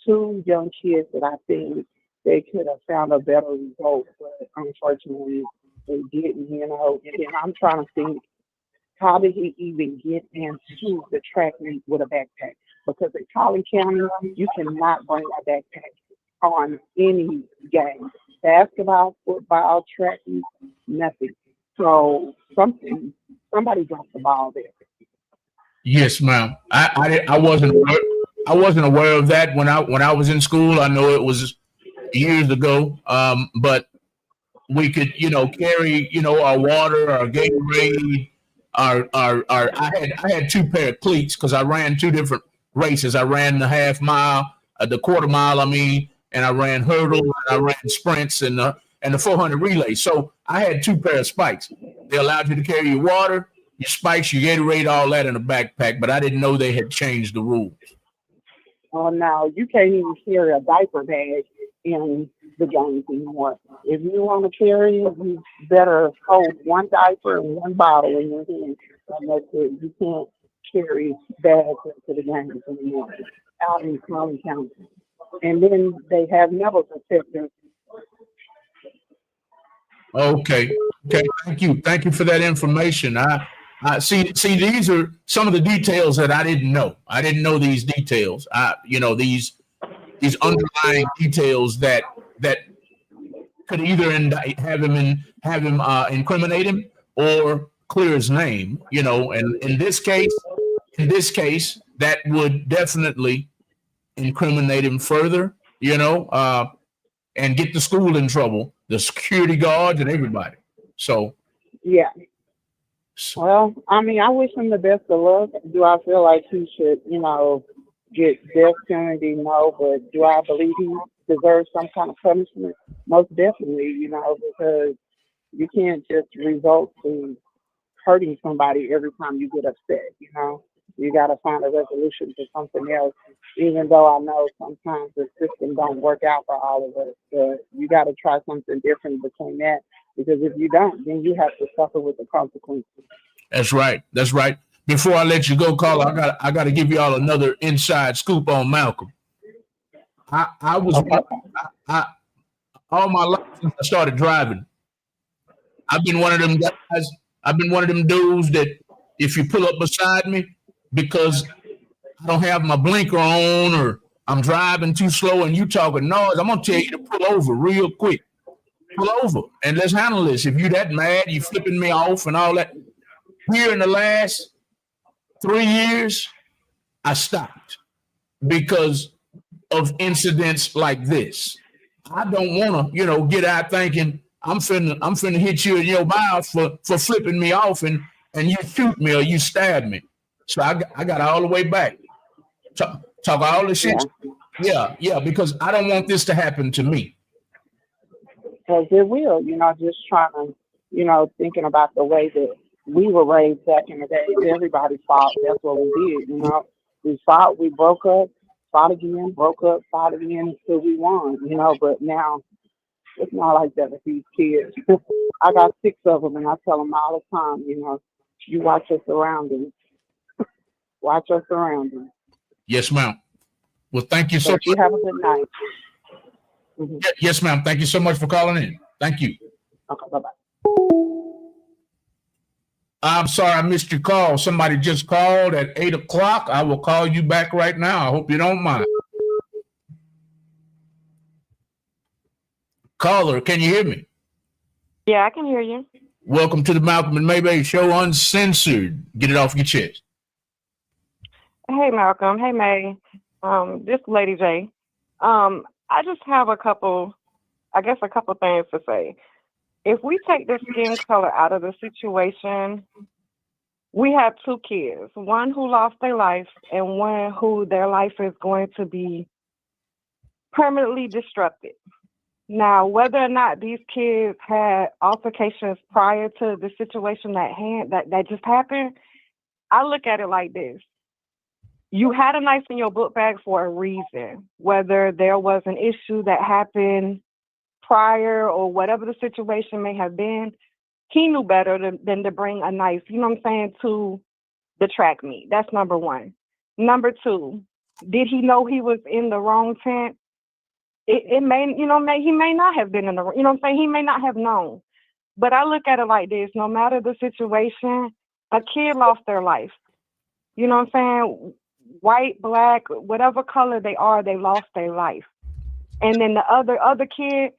two young kids that I think they could have found a better result, but unfortunately they didn't. And then I'm trying to think, how did he even get into the track meet with a backpack? Because in Collin County, you cannot bring a backpack on any game. Basketball, football, track meet, nothing. So somebody dropped the ball there. Yes, ma'am. I wasn't aware of that when I was in school. I know it was years ago. But we could, carry, our water, our Gatorade, our I had two pair of cleats because I ran two different races. I ran the half mile, the quarter mile, and I ran hurdles, and I ran sprints and the 400 relay. So I had two pair of spikes. They allowed you to carry your water, your spikes, your Gatorade, all that in a backpack, but I didn't know they had changed the rules. Oh, no, you can't even carry a diaper bag in the games anymore. If you want to carry it, you better hold one diaper and one bottle in your hand. And that's it. You can't carry bags into the games anymore out in Collin County. And then they have metal detectors. Okay. Thank you for that information. I see. These are some of the details that I didn't know. I didn't know these details. These underlying details that could either have him incriminate him or clear his name. And in this case, that would definitely incriminate him further. And get the school in trouble, the security guards and everybody. So, yeah. Well, I wish him the best of luck. Do I feel like he should, get death penalty? No, but do I believe he deserves some kind of punishment? Most definitely, because you can't just result to hurting somebody every time you get upset. You got to find a resolution to something else. Even though I know sometimes the system don't work out for all of us, but you got to try something different between that. Because if you don't, then you have to suffer with the consequences. That's right. Before I let you go, Carla, I got to give you all another inside scoop on Malcolm. I was all my life since I started driving. I've been one of them guys. I've been one of them dudes that if you pull up beside me because I don't have my blinker on or I'm driving too slow and you talking noise, I'm gonna tell you to pull over real quick. Pull over and let's handle this. If you that mad, you flipping me off and all that. Here in the last 3 years, I stopped because of incidents like this. I don't want to, get out thinking I'm finna hit you in your mouth for flipping me off and you shoot me or you stab me. So I got all the way back. Talk all the shit. Yeah, because I don't want this to happen to me. Because it will, just trying to, thinking about the way that we were raised back in the day. Everybody fought. That's what we did, We fought, we broke up, fought again, broke up, fought again until we won, But now it's not like that with these kids. I got 6 of them, and I tell them all the time, you watch your surroundings. Watch your surroundings. Yes, ma'am. Well, thank you so much. You have a good night. Mm-hmm. Yes, ma'am. Thank you so much for calling in. Thank you. Okay, bye-bye. I'm sorry I missed your call. Somebody just called at 8 o'clock. I will call you back right now. I hope you don't mind. Caller, can you hear me? Yeah, I can hear you. Welcome to the Malcolm and Maybay Show, Uncensored. Get it off your chest. Hey, Malcolm. Hey, May. This Lady J. I just have a couple things to say. If we take the skin color out of the situation, we have 2 kids, one who lost their life and one who their life is going to be permanently disrupted. Now, whether or not these kids had altercations prior to the situation that just happened, I look at it like this. You had a knife in your book bag for a reason, whether there was an issue that happened prior or whatever the situation may have been. He knew better than to bring a knife, to the track meet. That's number 1. Number 2, did he know he was in the wrong tent? He may not have been in the, he may not have known. But I look at it like this, no matter the situation, a kid lost their life. White, black, whatever color they are, they lost their life. And then the other kid,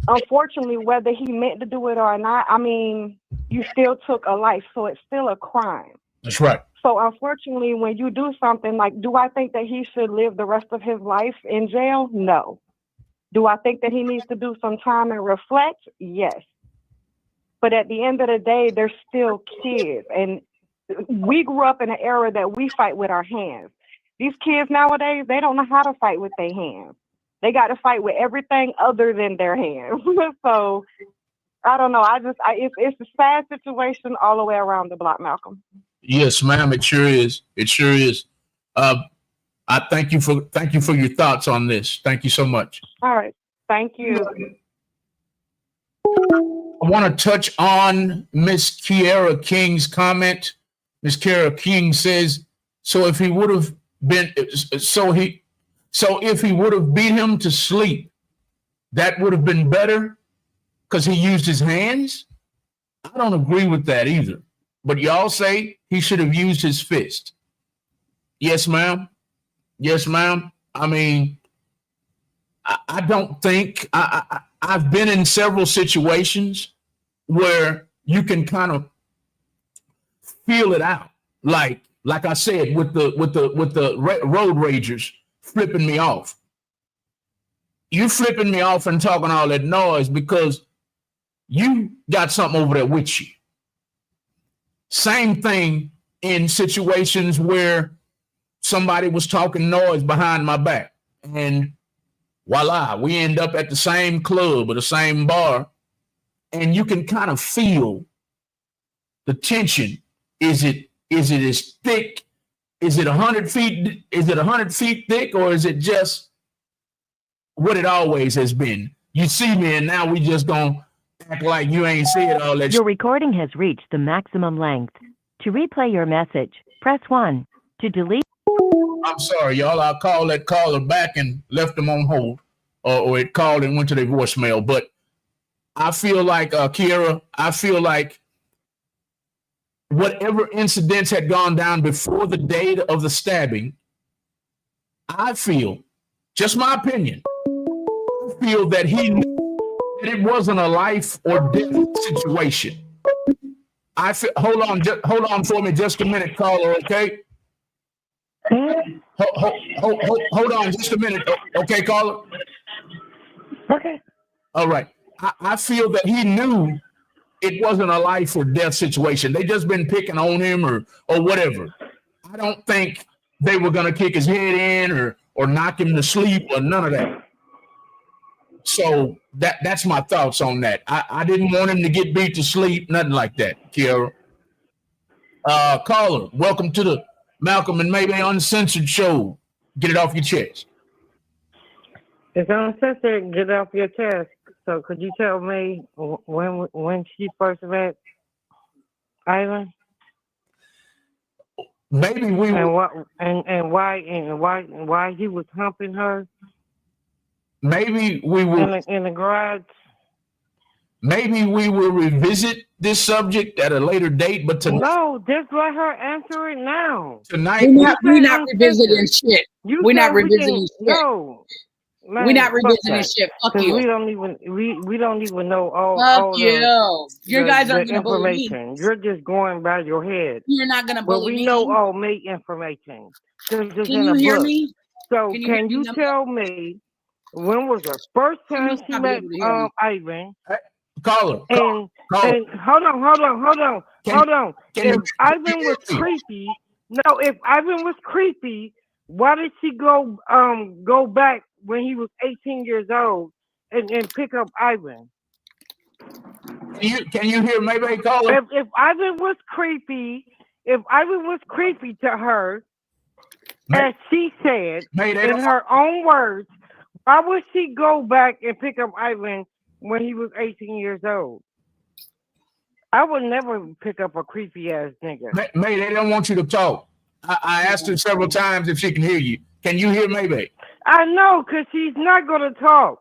unfortunately, whether he meant to do it or not, you still took a life, so it's still a crime. That's right. So unfortunately, when you do something like, do I think that he should live the rest of his life in jail? No. Do I think that he needs to do some time and reflect? Yes. But at the end of the day, they're still kids. And we grew up in an era that we fight with our hands. These kids nowadays, they don't know how to fight with their hands. They got to fight with everything other than their hands. So I don't know. It's a sad situation all the way around the block, Malcolm. Yes, ma'am. It sure is. It sure is. I thank you for your thoughts on this. Thank you so much. All right. Thank you. I want to touch on Miss Kiara King's comment. Miss Kiara King says, if he would have beat him to sleep, that would have been better because he used his hands. I don't agree with that either. But y'all say he should have used his fist. Yes, ma'am. Yes, ma'am. I don't think I've been in several situations where you can kind of feel it out. Like I said, with the road ragers flipping me off. You flipping me off and talking all that noise because you got something over there with you. Same thing in situations where somebody was talking noise behind my back, and voila, we end up at the same club or the same bar, and you can kind of feel the tension. Is it as thick? Is it 100 feet? Is it 100 feet thick, or is it just what it always has been? You see me, and now we just gonna act like you ain't said all that. Your recording has reached the maximum length. To replay your message, press 1. To delete. I'm sorry, y'all. I called that caller back and left them on hold, or it called and went to their voicemail. But I feel like, Kiara, I feel like whatever incidents had gone down before the date of the stabbing, I feel, just my opinion, I feel that he knew that it wasn't a life or death situation. I feel, hold on for me just a minute, caller, okay? Hold on just a minute. Okay, caller? Okay. All right. I feel that he knew it wasn't a life or death situation. They just been picking on him or whatever. I don't think they were going to kick his head in or knock him to sleep or none of that. So that's my thoughts on that. I didn't want him to get beat to sleep, nothing like that, Kiara. Caller, welcome to the Malcolm and Maybe Uncensored show. Get it off your chest. It's uncensored. Get off your chest. So could you tell me when she first met Ivan? Maybe we and what and why he was humping her? Maybe we will in the garage. Maybe we will revisit this subject at a later date, but tonight. No, just let her answer it now. Tonight we're not revisiting shit. We're not revisiting shit. No. Man, we're not revisiting shit. Fuck you. We don't even know all you guys aren't gonna information. believe. You're just going by your head. You're not gonna believe. But we know all mate information. Can you hear me? So can you tell me when was the first time she met Ivan? Caller. And hold on. If Ivan was creepy, why did she go back when he was 18 years old and pick up Ivan? Can you hear maybe, caller? If Ivan was creepy to her, as she said in her own words, why would she go back and pick up Ivan when he was 18 years old? I would never pick up a creepy ass nigga. May, they don't want you to talk. I asked her several times if she can hear you. Can you hear Maybe? I know, because she's not going to talk.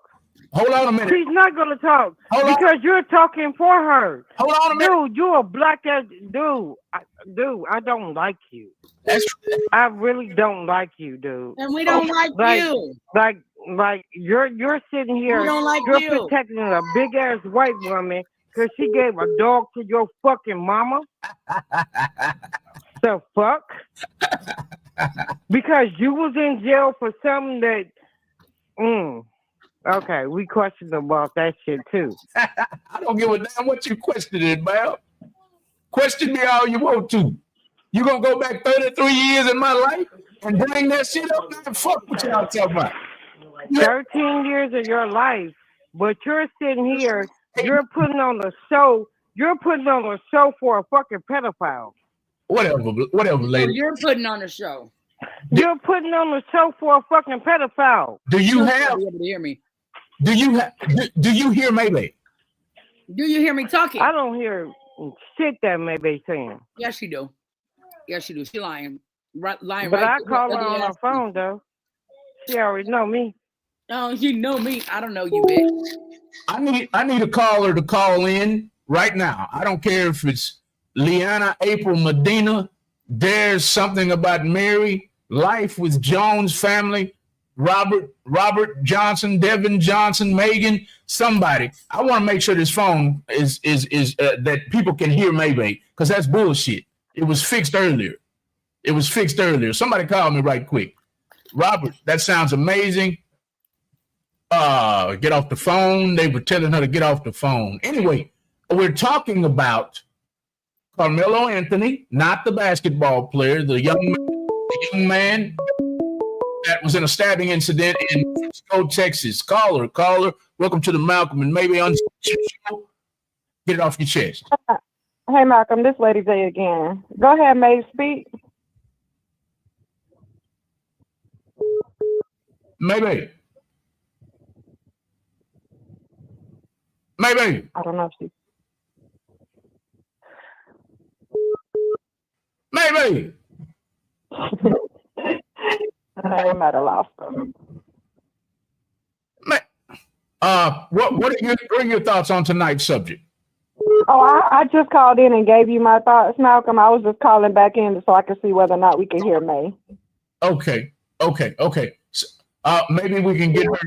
Hold on a minute. She's not going to talk because you're talking for her. Hold on a minute. Dude, you're a black ass dude. I don't like you. I really don't like you, dude. And we don't like you. Like you're sitting here. We don't like you're protecting a big ass white woman because she gave a dog to your fucking mama. The fuck? Because you was in jail for something that. Okay, we questioned about that shit too. I don't give a damn what you questioned it about. Question me all you want to. You gonna go back 33 years in my life and bring that shit up? Man, fuck what y'all talking about. 13 years of your life, but you're sitting here, you're putting on a show for a fucking pedophile. Whatever, lady. You're putting on a show. You're putting on a show for a fucking pedophile. Do you have? Be able to hear me. Do you hear Maybe? Do you hear me talking? I don't hear shit that Maybe saying. Yes, you do. Yes, you do. She lying. But I call her on her phone though. She already know me. Oh, you know me. I don't know you, bitch. I need a caller to call in right now. I don't care if it's Liana, April, Medina. There's something about Mary, life with Jones family, Robert Johnson, Devin Johnson, Megan, somebody. I want to make sure this phone is that people can hear Maybe, because that's bullshit. It was fixed earlier. Somebody call me right quick. Robert, that sounds amazing. Get off the phone. They were telling her to get off the phone. Anyway, we're talking about Carmelo Anthony, not the basketball player, the young man that was in a stabbing incident in Frisco, Texas. Caller, welcome to the Malcolm and Maybe Uncensored show. Get it off your chest. Hey, Malcolm, this Lady J again. Go ahead, May, speak. Maybe. I don't know if she. Maybe. I might have lost them. What are your thoughts on tonight's subject? Oh, I just called in and gave you my thoughts, Malcolm. I was just calling back in so I could see whether or not we can hear May. Okay. So, maybe we can get her.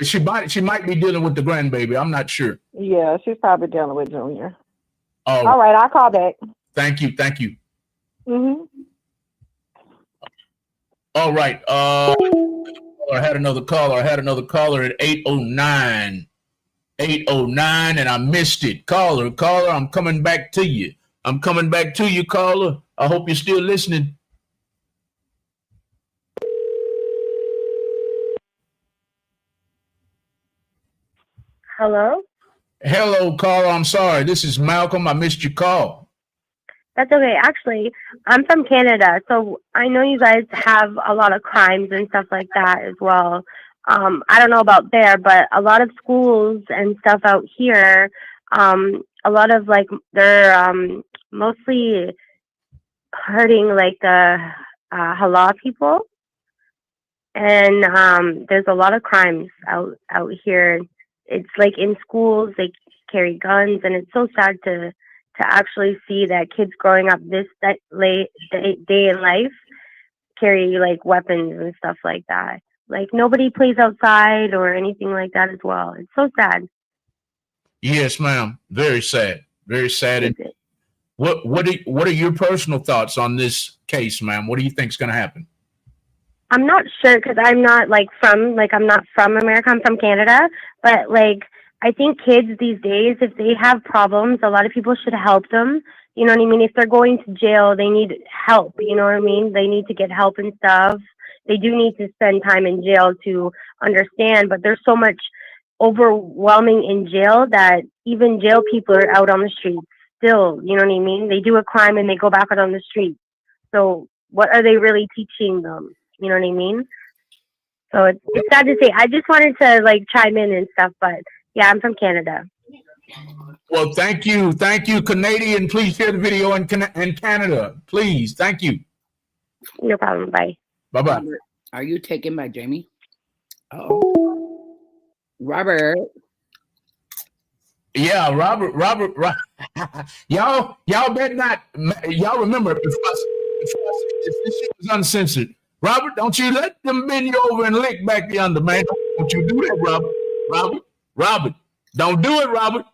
She might be dealing with the grandbaby. I'm not sure. Yeah, she's probably dealing with Junior. Oh, all right, I'll call back. Thank you. Mm-hmm. All right. I had another caller. At 809. 809, and I missed it. Caller, I'm coming back to you. Caller. I hope you're still listening. Hello? Hello, caller. I'm sorry. This is Malcolm. I missed your call. That's okay. Actually, I'm from Canada, so I know you guys have a lot of crimes and stuff like that as well. I don't know about there, but a lot of schools and stuff out here, a lot of like they're mostly hurting like the halal people, and there's a lot of crimes out here. It's like in schools they carry guns, and it's so sad to actually see that kids growing up this late day in life carry like weapons and stuff like that. Like nobody plays outside or anything like that as well. It's so sad. Yes, ma'am. Very sad. Very sad. And what are your personal thoughts on this case, ma'am? What do you think is going to happen? I'm not sure because I'm not I'm not from America. I'm from Canada, but like I think kids these days, if they have problems, a lot of people should help them. You know what I mean? If they're going to jail, they need help. You know what I mean? They need to get help and stuff. They do need to spend time in jail to understand, but there's so much overwhelming in jail that even jail people are out on the streets still. You know what I mean? They do a crime and they go back out on the street. So what are they really teaching them? You know what I mean? So it's sad to say. I just wanted to like chime in and stuff, but yeah, I'm from Canada. Well, thank you, Canadian. Please share the video in Canada, please. Thank you. No problem. Bye. Bye. Are you taken by Jamie? Oh, Robert. Yeah, Robert. y'all better not. Y'all remember before this shit was uncensored. Robert, don't you let them bend you over and lick back the under, man. Don't you do that, Robert. Robert, don't do it, Robert.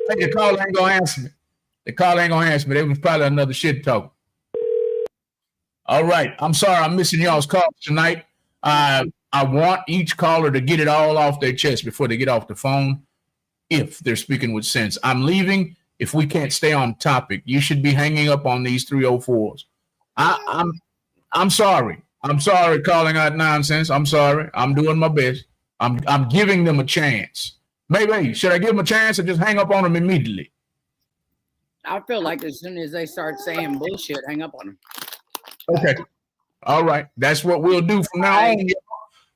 Hey, the call ain't gonna answer me. It was probably another shit talk. All right. I'm sorry I'm missing y'all's calls tonight. I want each caller to get it all off their chest before they get off the phone, if they're speaking with sense. I'm leaving. If we can't stay on topic, you should be hanging up on these 304s. I'm sorry. I'm sorry calling out nonsense. I'm sorry. I'm doing my best. I'm giving them a chance. Maybe should I give them a chance or just hang up on them immediately? I feel like as soon as they start saying bullshit, hang up on them. Okay. All right. That's what we'll do from now on.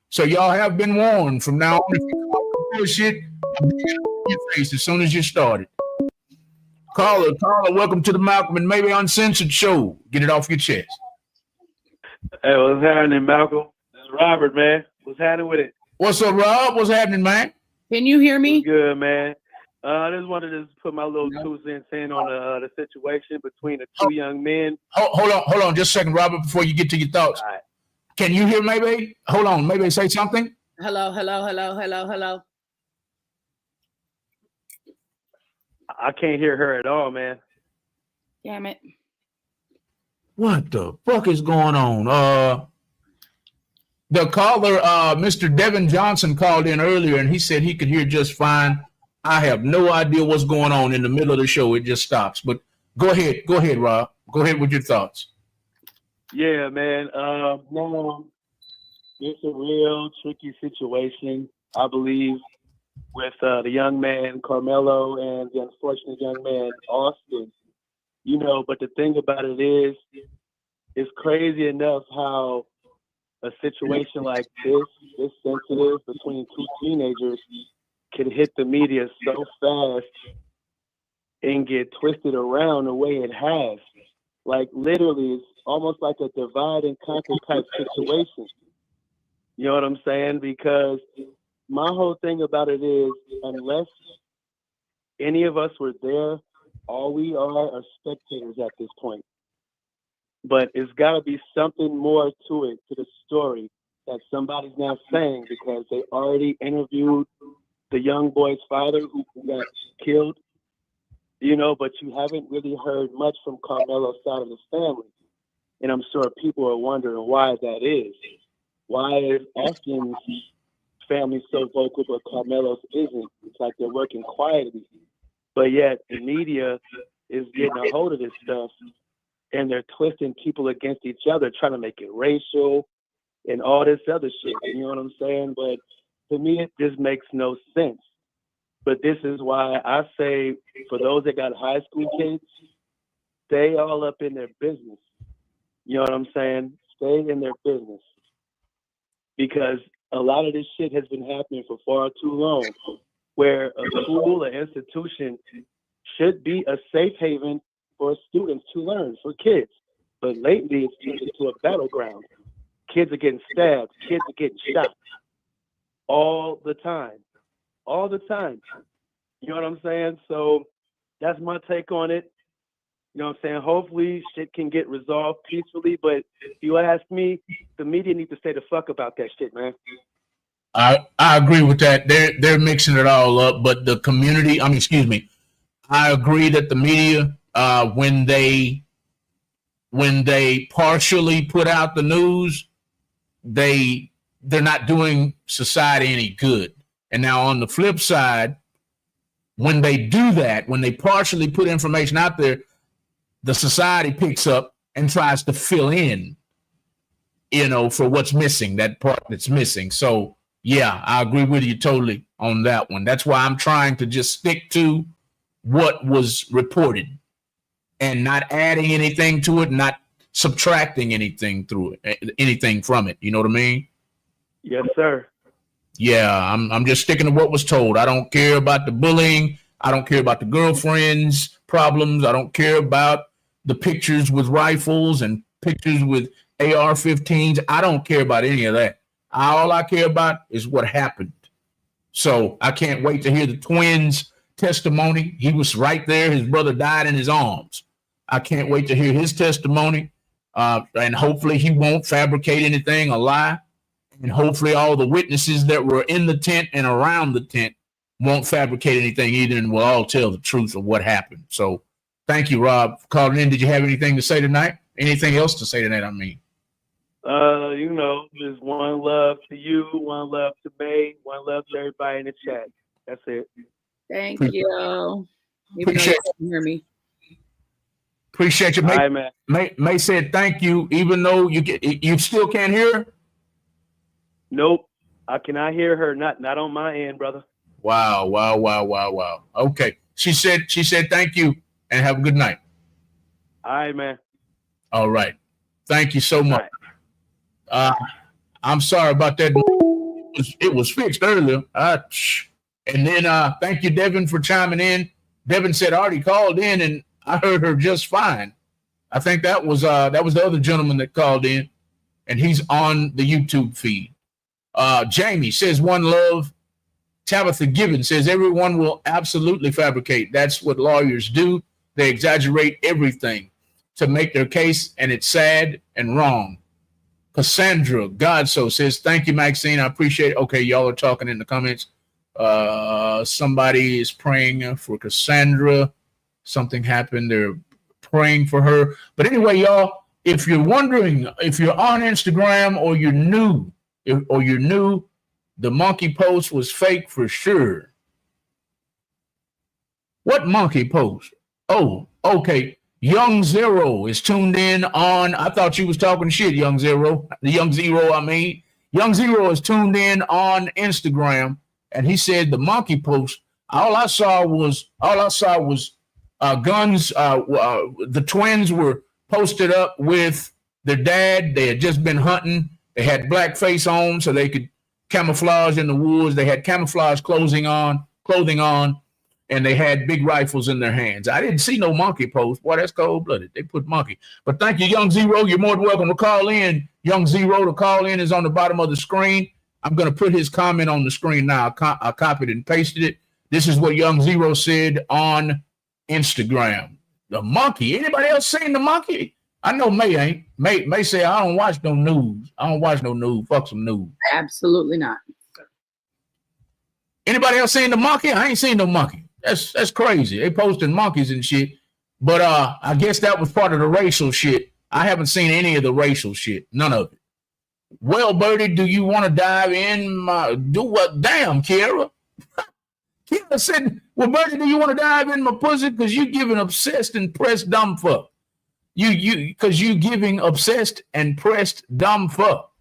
So y'all have been warned from now on. If you call bullshit, I'm going to get your face as soon as you started. Caller, welcome to the Malcolm and Maybe Uncensored show. Get it off your chest. Hey, what's happening, Malcolm? This is Robert, man. What's happening with it? What's up, Rob? What's happening, man? Can you hear me? Good, man. I just wanted to put my little 2 cents in on the situation between the two young men. Hold on, just a second, Robert, before you get to your thoughts. Right. Can you hear Maybe? Hold on, Maybe say something. Hello. I can't hear her at all, man. Damn it. What the fuck is going on? The caller, Mr. Devin Johnson, called in earlier and he said he could hear just fine. I have no idea what's going on in the middle of the show. It just stops. But go ahead, Rob. Go ahead with your thoughts. Yeah, man. No, it's a real tricky situation, I believe, with the young man, KARMELO, and the unfortunate young man, Austin. You know, but the thing about it is, it's crazy enough how a situation like this sensitive between two teenagers can hit the media so fast and get twisted around the way it has. Like literally, it's almost like a divide and conquer type situation. You know what I'm saying? Because my whole thing about it is, unless any of us were there, all we are spectators at this point. But it's got to be something more to it, to the story, that somebody's not saying, because they already interviewed the young boy's father who got killed, you know, but you haven't really heard much from KARMELO's side of the family. And I'm sure people are wondering why that is. Why is Austin's family so vocal, but Carmelo's isn't? It's like they're working quietly. But yet the media is getting a hold of this stuff, and they're twisting people against each other, trying to make it racial and all this other shit. You know what I'm saying? But to me, it just makes no sense. But this is why I say, for those that got high school kids, stay all up in their business. You know what I'm saying? Stay in their business. Because a lot of this shit has been happening for far too long, where a school, an institution should be a safe haven for students to learn, for kids. But lately, it's turned into a battleground. Kids are getting stabbed. Kids are getting shot. All the time. All the time. You know what I'm saying? So that's my take on it. You know what I'm saying? Hopefully shit can get resolved peacefully. But if you ask me, the media needs to stay the fuck about that shit, man. I agree with that. They're mixing it all up, but the community, I agree that the media, when they partially put out the news, they're not doing society any good. And now on the flip side, when they do that, when they partially put information out there, the society picks up and tries to fill in, for what's missing, that part that's missing. So yeah, I agree with you totally on that one. That's why I'm trying to just stick to what was reported and not adding anything to it, not subtracting anything from it. You know what I mean? Yes, sir. Yeah, I'm just sticking to what was told. I don't care about the bullying. I don't care about the girlfriend's problems. I don't care about the pictures with rifles and pictures with AR-15s. I don't care about any of that. All I care about is what happened. So I can't wait to hear the twins' testimony. He was right there. His brother died in his arms. I can't wait to hear his testimony. And hopefully he won't fabricate anything, a lie. And hopefully all the witnesses that were in the tent and around the tent won't fabricate anything either, and we'll all tell the truth of what happened. So thank you, Rob, for calling in. Did you have anything to say tonight? Anything else to say tonight, Just one love to you, one love to May, one love to everybody in the chat. That's it. Thank you. Appreciate you hear me. Appreciate you. All right, man. May said thank you, even though you still can't hear her? Nope. I cannot hear her. Not on my end, brother. Wow. Okay. She said thank you and have a good night. All right, man. All right. Thank you so much. Right. I'm sorry about that. It was fixed earlier. And then thank you, Devin, for chiming in. Devin said I already called in and I heard her just fine. I think that was the other gentleman that called in, and he's on the YouTube feed. Jamie says one love. Tabitha Gibbons says everyone will absolutely fabricate. That's what lawyers do. They exaggerate everything to make their case, and it's sad and wrong. Cassandra Godso says, thank you, Maxine. I appreciate it. Okay, y'all are talking in the comments. Somebody is praying for Cassandra. Something happened. They're praying for her. But anyway, y'all, if you're wondering, if you're on Instagram or you're new, the monkey post was fake for sure. What monkey post? Oh, okay. Young Zero is tuned in on. I thought you was talking shit, Young Zero. Young Zero is tuned in on Instagram, and he said the monkey post. All I saw was guns. The twins were posted up with their dad. They had just been hunting. They had blackface on so they could camouflage in the woods. They had camouflage clothing on, and they had big rifles in their hands. I didn't see no monkey post. Boy, that's cold-blooded. They put monkey. But thank you, Young Zero. You're more than welcome to call in. Young Zero, to call in is on the bottom of the screen. I'm going to put his comment on the screen now. I copied and pasted it. This is what Young Zero said on Instagram. The monkey. Anybody else seen the monkey? I know May ain't. May say, I don't watch no news. Fuck some news. Absolutely not. Anybody else seen the monkey? I ain't seen no monkey. That's crazy. They posting monkeys and shit. But I guess that was part of the racial shit. I haven't seen any of the racial shit. None of it. Well, Birdie, do you want to dive in my do what? Damn, Kiara. Kiara said, well, Birdie, do you want to dive in my pussy? Because you giving obsessed and pressed dumb fuck. Because you giving obsessed and pressed dumb fuck.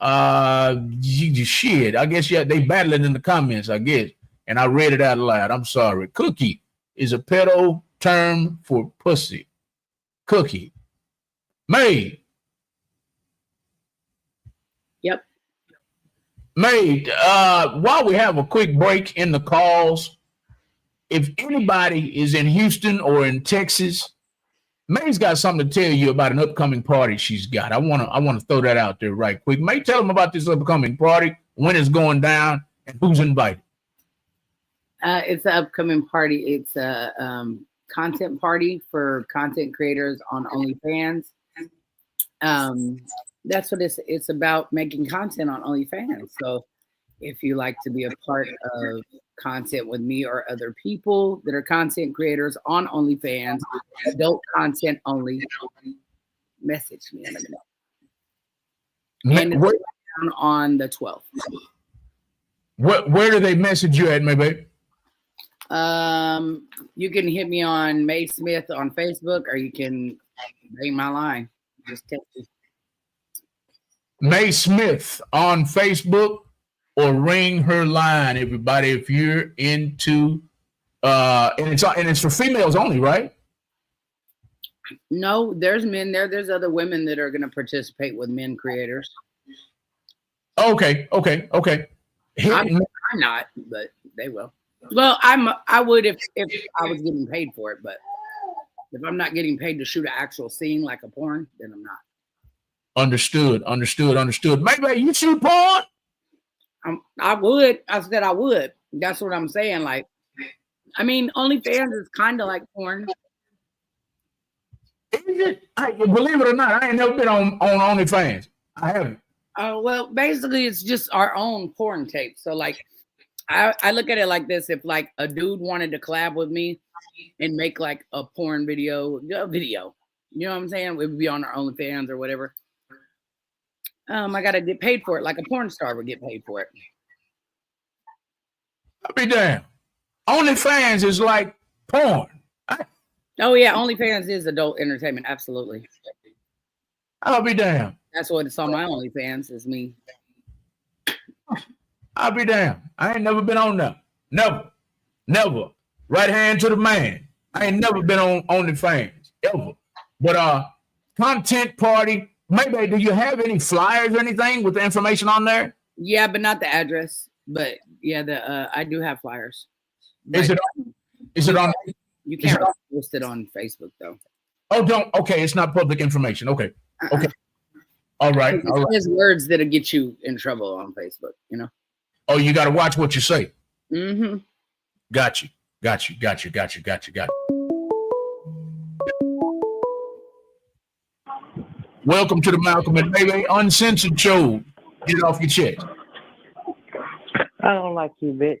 Shit. I guess they battling in the comments, I guess. And I read it out loud. I'm sorry. Cookie is a pedo term for pussy. Cookie. May. Yep. May, while we have a quick break in the calls, if anybody is in Houston or in Texas, May's got something to tell you about an upcoming party she's got. I want to throw that out there right quick. May, tell them about this upcoming party, when it's going down, and who's invited. It's an upcoming party. It's a content party for content creators on OnlyFans. That's what it's about, making content on OnlyFans. So if you like to be a part of content with me or other people that are content creators on OnlyFans, adult content only, message me. Let me know. And it's down on the 12th. Where do they message you at, maybe? You can hit me on May Smith on Facebook, or you can ring my line. Just text me. May Smith on Facebook, or ring her line, everybody. If you're into, and it's for females only, right? No, there's men there. There's other women that are going to participate with men creators. Okay. I'm not, but they will. Well, I would if I was getting paid for it, but if I'm not getting paid to shoot an actual scene like a porn, then I'm not. Understood. Maybe you shoot porn? I would. I said I would. That's what I'm saying. Like, I mean, OnlyFans is kind of like porn. Is it? Believe it or not, I ain't never been on OnlyFans. I haven't. Well, basically, it's just our own porn tape. So, like, I look at it like this: if like a dude wanted to collab with me and make like a porn video, you know what I'm saying? It would be on our OnlyFans or whatever. I gotta get paid for it, like a porn star would get paid for it. I'll be damned. OnlyFans is like porn. Oh yeah, OnlyFans is adult entertainment, absolutely. I'll be damned. That's what it's on my OnlyFans, is me. I'll be damned. I ain't never been on there. Never. Right hand to the man. I ain't never been on OnlyFans, ever. But content party. Maybe, do you have any flyers or anything with the information on there? Yeah, but not the address. But yeah, I do have flyers. Is it on? You can't post it on Facebook though. Oh, don't. Okay, it's not public information. Okay. All right. There's words that'll get you in trouble on Facebook. You know. Oh, you got to watch what you say. Mm-hmm. Got you. Welcome to the Malcolm and Baby Uncensored show. Get it off your chest. I don't like you, bitch.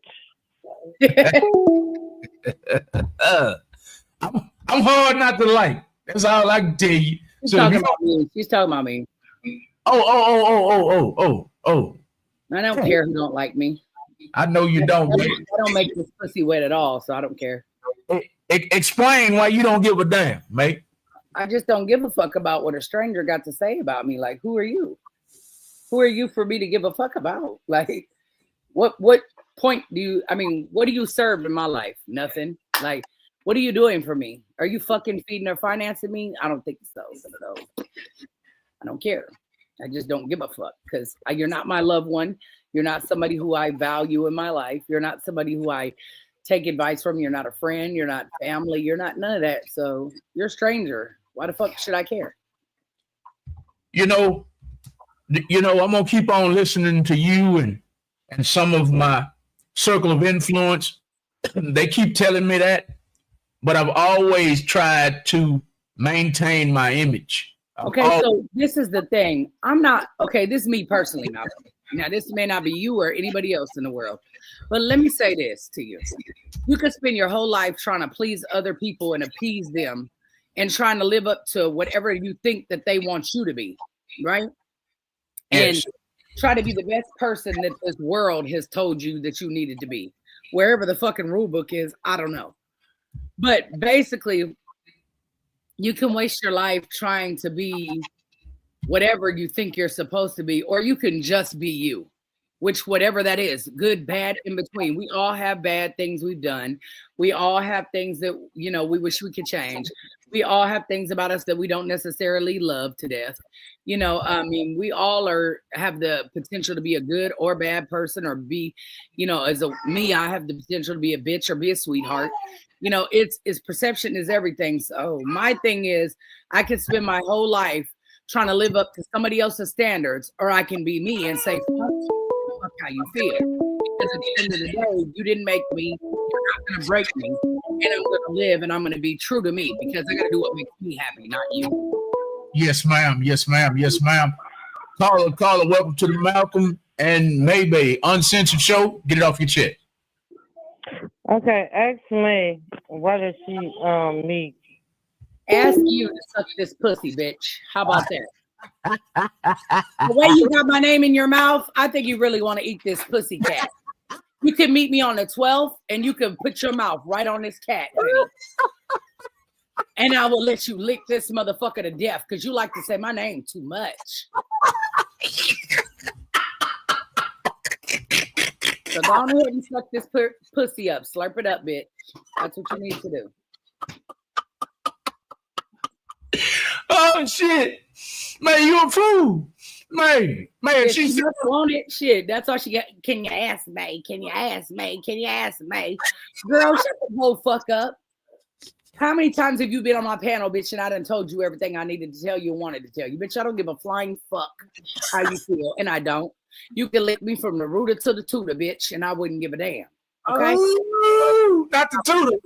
I'm hard not to like. That's all I can tell you. She's talking about me. She's talking about me. Oh. I don't care who don't like me. I know you don't. I don't make this pussy wet at all, so I don't care. Explain why you don't give a damn, mate. I just don't give a fuck about what a stranger got to say about me. Like, who are you? Who are you for me to give a fuck about? Like, what point what do you serve in my life? Nothing. Like, what are you doing for me? Are you fucking feeding or financing me? I don't think so. I don't care. I just don't give a fuck because you're not my loved one. You're not somebody who I value in my life. You're not somebody who I take advice from. You're not a friend. You're not family. You're not none of that. So you're a stranger. Why the fuck should I care? You know, I'm gonna keep on listening to you and some of my circle of influence. They keep telling me that, but I've always tried to maintain my image. So this is the thing. I'm not this is me personally, Malcolm. Now this may not be you or anybody else in the world, but let me say this to you. You could spend your whole life trying to please other people and appease them and trying to live up to whatever you think that they want you to be, right? And Yes. try to be the best person that this world has told you that you needed to be. Wherever the fucking rule book is, I don't know. But basically, you can waste your life trying to be whatever you think you're supposed to be, or you can just be you, which whatever that is, good, bad, in between. We all have bad things we've done. We all have things that, you know, we wish we could change. We all have things about us that we don't necessarily love to death. You know, I mean, we all have the potential to be a good or bad person, or be, you know, me, I have the potential to be a bitch or be a sweetheart. You know, it's perception is everything. So my thing is, I could spend my whole life trying to live up to somebody else's standards, or I can be me and say, fuck how you feel. Because at the end of the day, you didn't make me, you're not going to break me, and I'm going to live and I'm going to be true to me, because I got to do what makes me happy, not you. Yes, ma'am. Yes, ma'am. Yes, ma'am. Caller, welcome to the Malcolm and Maybe Uncensored show. Get it off your chest. Okay, ask me, why does she meet? Ask you to suck this pussy, bitch. How about that? The way you got my name in your mouth, I think you really want to eat this pussy cat. You can meet me on the 12th, and you can put your mouth right on this cat, honey. And I will let you lick this motherfucker to death, because you like to say my name too much. So go on ahead and suck this pussy up. Slurp it up, bitch. That's what you need to do. Oh, shit. Man, you a fool. Man, Yeah, she just want it. Shit, that's all she got. Can you ask me? Can you ask me? Can you ask me? Girl, shut the whole fuck up. How many times have you been on my panel, bitch, and I done told you everything I needed to tell you and wanted to tell you? Bitch, I don't give a flying fuck how you feel, and I don't. You can lick me from the rooter to the tutor, bitch, and I wouldn't give a damn. Okay? Oh, not the tutor.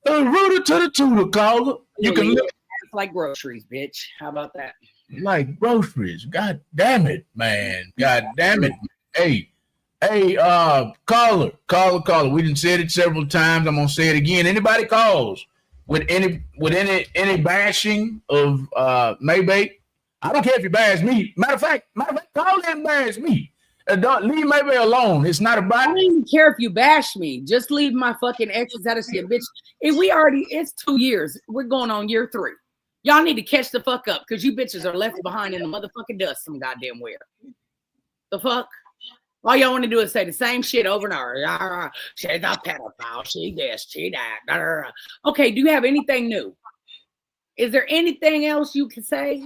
The rooter to the tutor, caller. You can lick. It's like groceries, bitch. How about that? Like groceries. God damn it, man. God damn it. Hey, caller. We done said it several times. I'm gonna say it again. Anybody calls with any bashing of Maybe, I don't care if you bash me. Matter of fact, call and bash me. Don't leave Maybe alone. It's not about. I don't even care if you bash me. Just leave my fucking exes out of shit, bitch. It's 2 years. We're going on year 3. Y'all need to catch the fuck up, because you bitches are left behind in the motherfucking dust some goddamn where. The fuck? All y'all want to do is say the same shit over and over. She's a pedophile. She this, she that. Okay, do you have anything new? Is there anything else you can say?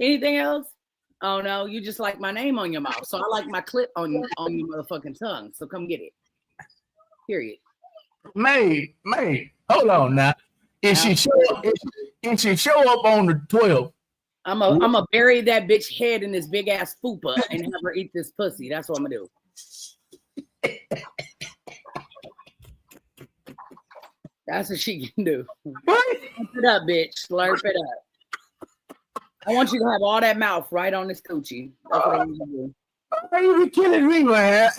Anything else? Oh no, you just like my name on your mouth. So I like my clip on your motherfucking tongue. So come get it. Period. May, hold on now. If she show up on the 12th, I'm gonna bury that bitch head in this big ass fupa and have her eat this pussy. That's what I'm gonna do. That's what she can do. Slurp it up, bitch. Slurp it up. I want you to have all that mouth right on this coochie. That's what I'm gonna do. You be killing me, man.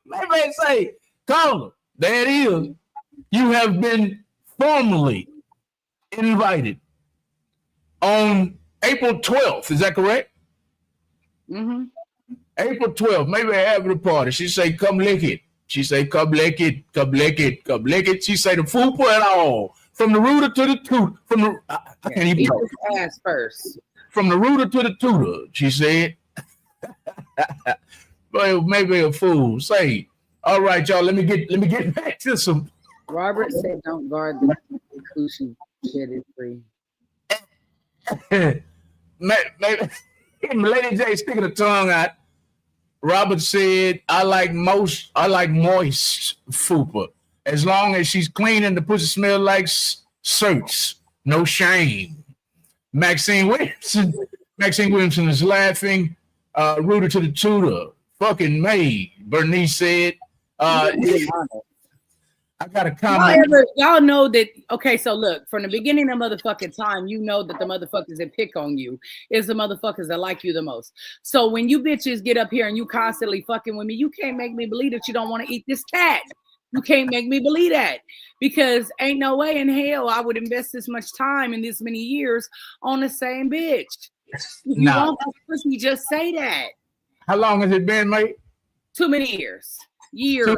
Maybe say, caller, there it is. You have been formally invited on April 12th. Is that correct? Mm-hmm. April 12th. Maybe I have a party. She say, come lick it. She say, come lick it. Come lick it. Come lick it. She say, the food put it all. From the rooter to the tutor. From the I can't even eat his ass first. From the rooter to the tutor, she said. Well, maybe a fool. Say, all right, y'all. Let me get back to some. Robert said, "Don't guard the coochie shit is free." Maybe Lady J sticking her tongue out. Robert said, "I like moist fupa. As long as she's clean and the pussy smell like certs, no shame." Maxine Williamson is laughing. Rooter to the tutor. Fucking May. Bernice said. I got a comment. Y'all know that. Okay, so look, from the beginning of motherfucking time, you know that the motherfuckers that pick on you is the motherfuckers that like you the most. So when you bitches get up here and you constantly fucking with me, you can't make me believe that you don't want to eat this cat. You can't make me believe that, because ain't no way in hell I would invest this much time in this many years on the same bitch. If you want this pussy, just say that. How long has it been, mate? Too many years. Years.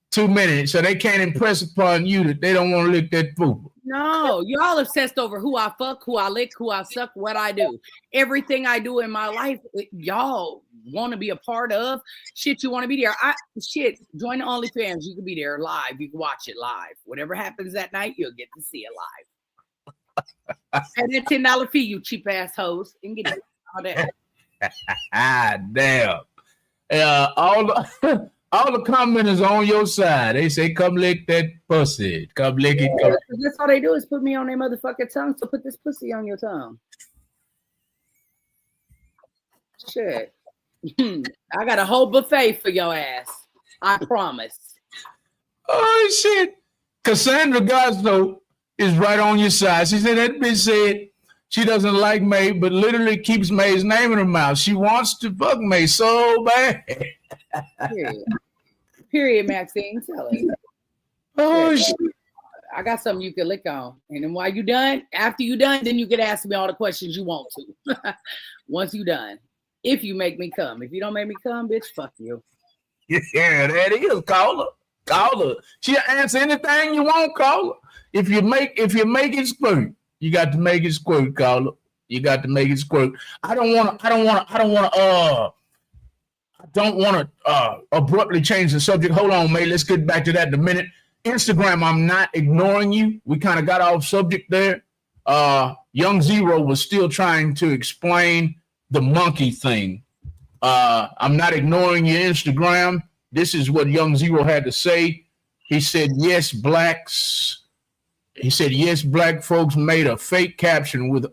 Too many. So they can't impress upon you that they don't want to lick that food. No, y'all obsessed over who I fuck, who I lick, who I suck, what I do. Everything I do in my life, y'all want to be a part of. Shit, you want to be there. Join the OnlyFans. You can be there live. You can watch it live. Whatever happens that night, you'll get to see it live. And that $10 fee, you cheap ass hoes, and get it. All that. Damn. All the commenters on your side. They say, come lick that pussy. Come lick it. Come. That's all they do is put me on their motherfucking tongue. So put this pussy on your tongue. Shit. I got a whole buffet for your ass. I promise. Oh, shit. Cassandra Gosno is right on your side. She said that bitch said she doesn't like May, but literally keeps May's name in her mouth. She wants to fuck May so bad. Period, Maxine. Tell her. Oh, shit. I got something you can lick on. And then while you done, after you done, then you can ask me all the questions you want to. Once you done. If you make me come. If you don't make me come, bitch, fuck you. Yeah, that is. Call her. Call her. She'll answer anything you want, call her. If you make it squirt, you got to make it squirt, call her. You got to make it squirt. I don't want to abruptly change the subject. Hold on, mate. Let's get back to that in a minute. Instagram, I'm not ignoring you. We kind of got off subject there. Young Zero was still trying to explain the monkey thing. I'm not ignoring your Instagram. This is what Young Zero had to say. He said, yes, black folks made a fake caption with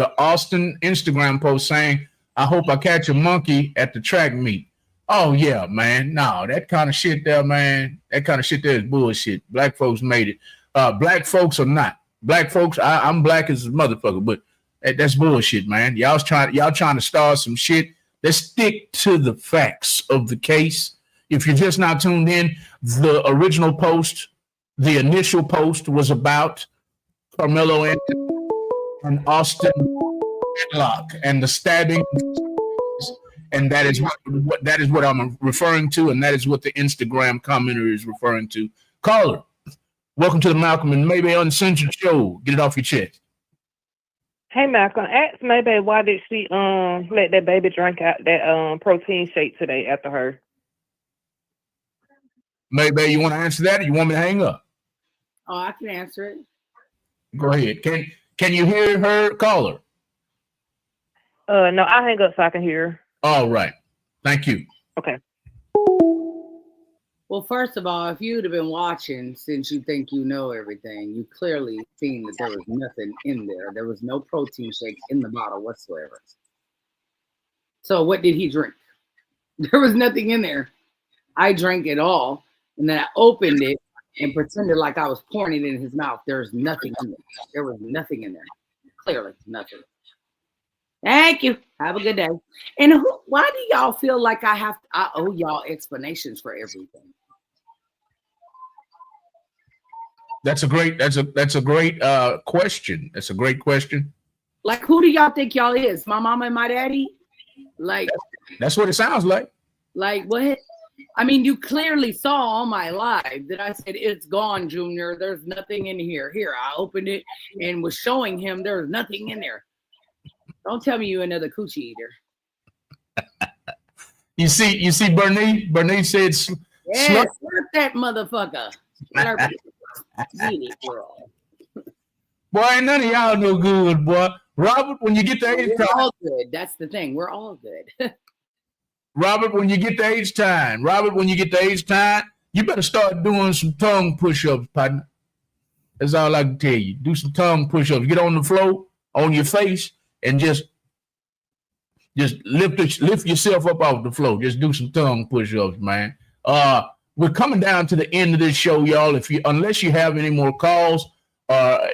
an Austin Instagram post saying, I hope I catch a monkey at the track meet. Oh, yeah, man. No, that kind of shit there, man. That kind of shit there is bullshit. Black folks made it. Black folks are not. Black folks, I'm black as a motherfucker, but that's bullshit, man. Y'all trying to start some shit. Let's stick to the facts of the case. If you're just not tuned in, the original post, the initial post was about KARMELO and Austin Locke and the stabbing, and that is what I'm referring to, and that is what the Instagram commenter is referring to. Caller, welcome to the Malcolm and Maybe Uncensored show. Get it off your chest. Hey Malcolm, ask Maybe why did she let that baby drink out that protein shake today after her? Maybe you want to answer that, or you want me to hang up? Oh, I can answer it. Go ahead. Can you hear her, caller? No, I'll hang up so I can hear. All right. Thank you. Okay. Well, first of all, if you'd have been watching, since you think you know everything, you clearly seen that there was nothing in there. There was no protein shake in the bottle whatsoever. So what did he drink? There was nothing in there. I drank it all, and then I opened it and pretended like I was pouring it in his mouth. There's nothing in there. There was nothing in there. Clearly, nothing. Thank you. Have a good day. And why do y'all feel like I owe y'all explanations for everything? That's a great question. That's a great question. Like, who do y'all think y'all is? My mama and my daddy? Like, that's what it sounds like. Like what? I mean, you clearly saw on my live that I said, it's gone, Junior. There's nothing in here. Here, I opened it and was showing him there's nothing in there. Don't tell me you another coochie eater. You see, Bernice said, yeah, slurp that motherfucker. Slurp it. Eat it, girl. Boy, ain't none of y'all no good, boy. Robert, when you get to age time, we're all good. That's the thing. We're all good. Robert, when you get to age time, you better start doing some tongue push-ups, partner. That's all I can tell you. Do some tongue push-ups. Get on the floor, on your face, and just lift yourself up off the floor. Just do some tongue push-ups, man. We're coming down to the end of this show, y'all. Unless you have any more calls,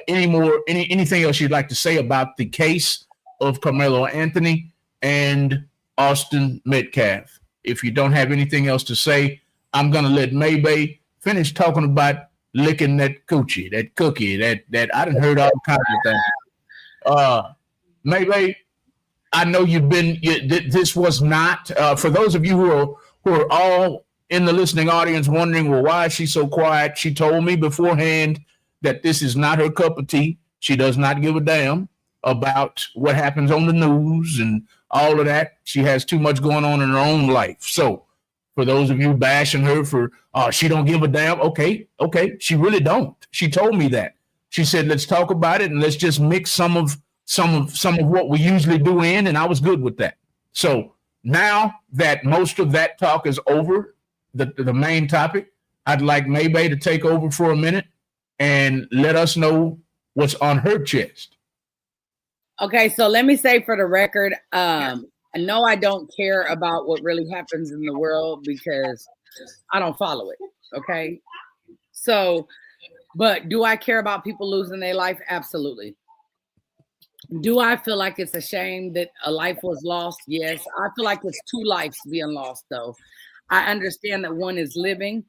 anything else you'd like to say about the case of KARMELO Anthony and Austin Metcalf. If you don't have anything else to say, I'm gonna let Maybay finish talking about licking that coochie, that cookie, that I done heard all kinds of things. Maybay, I know you've been. This was not for those of you who are all in the listening audience wondering, well, why is she so quiet? She told me beforehand that this is not her cup of tea. She does not give a damn about what happens on the news and all of that. She has too much going on in her own life. So, for those of you bashing her for she don't give a damn, okay, she really don't. She told me that. She said, let's talk about it and let's just mix some of what we usually do in, and I was good with that. So now that most of that talk is over, the main topic, I'd like Maybay to take over for a minute and let us know what's on her chest. Okay, so let me say for the record, no, I don't care about what really happens in the world because I don't follow it. Okay, so, but do I care about people losing their life? Absolutely. Do I feel like it's a shame that a life was lost? Yes. I feel like it's two lives being lost, though. I understand that one is living,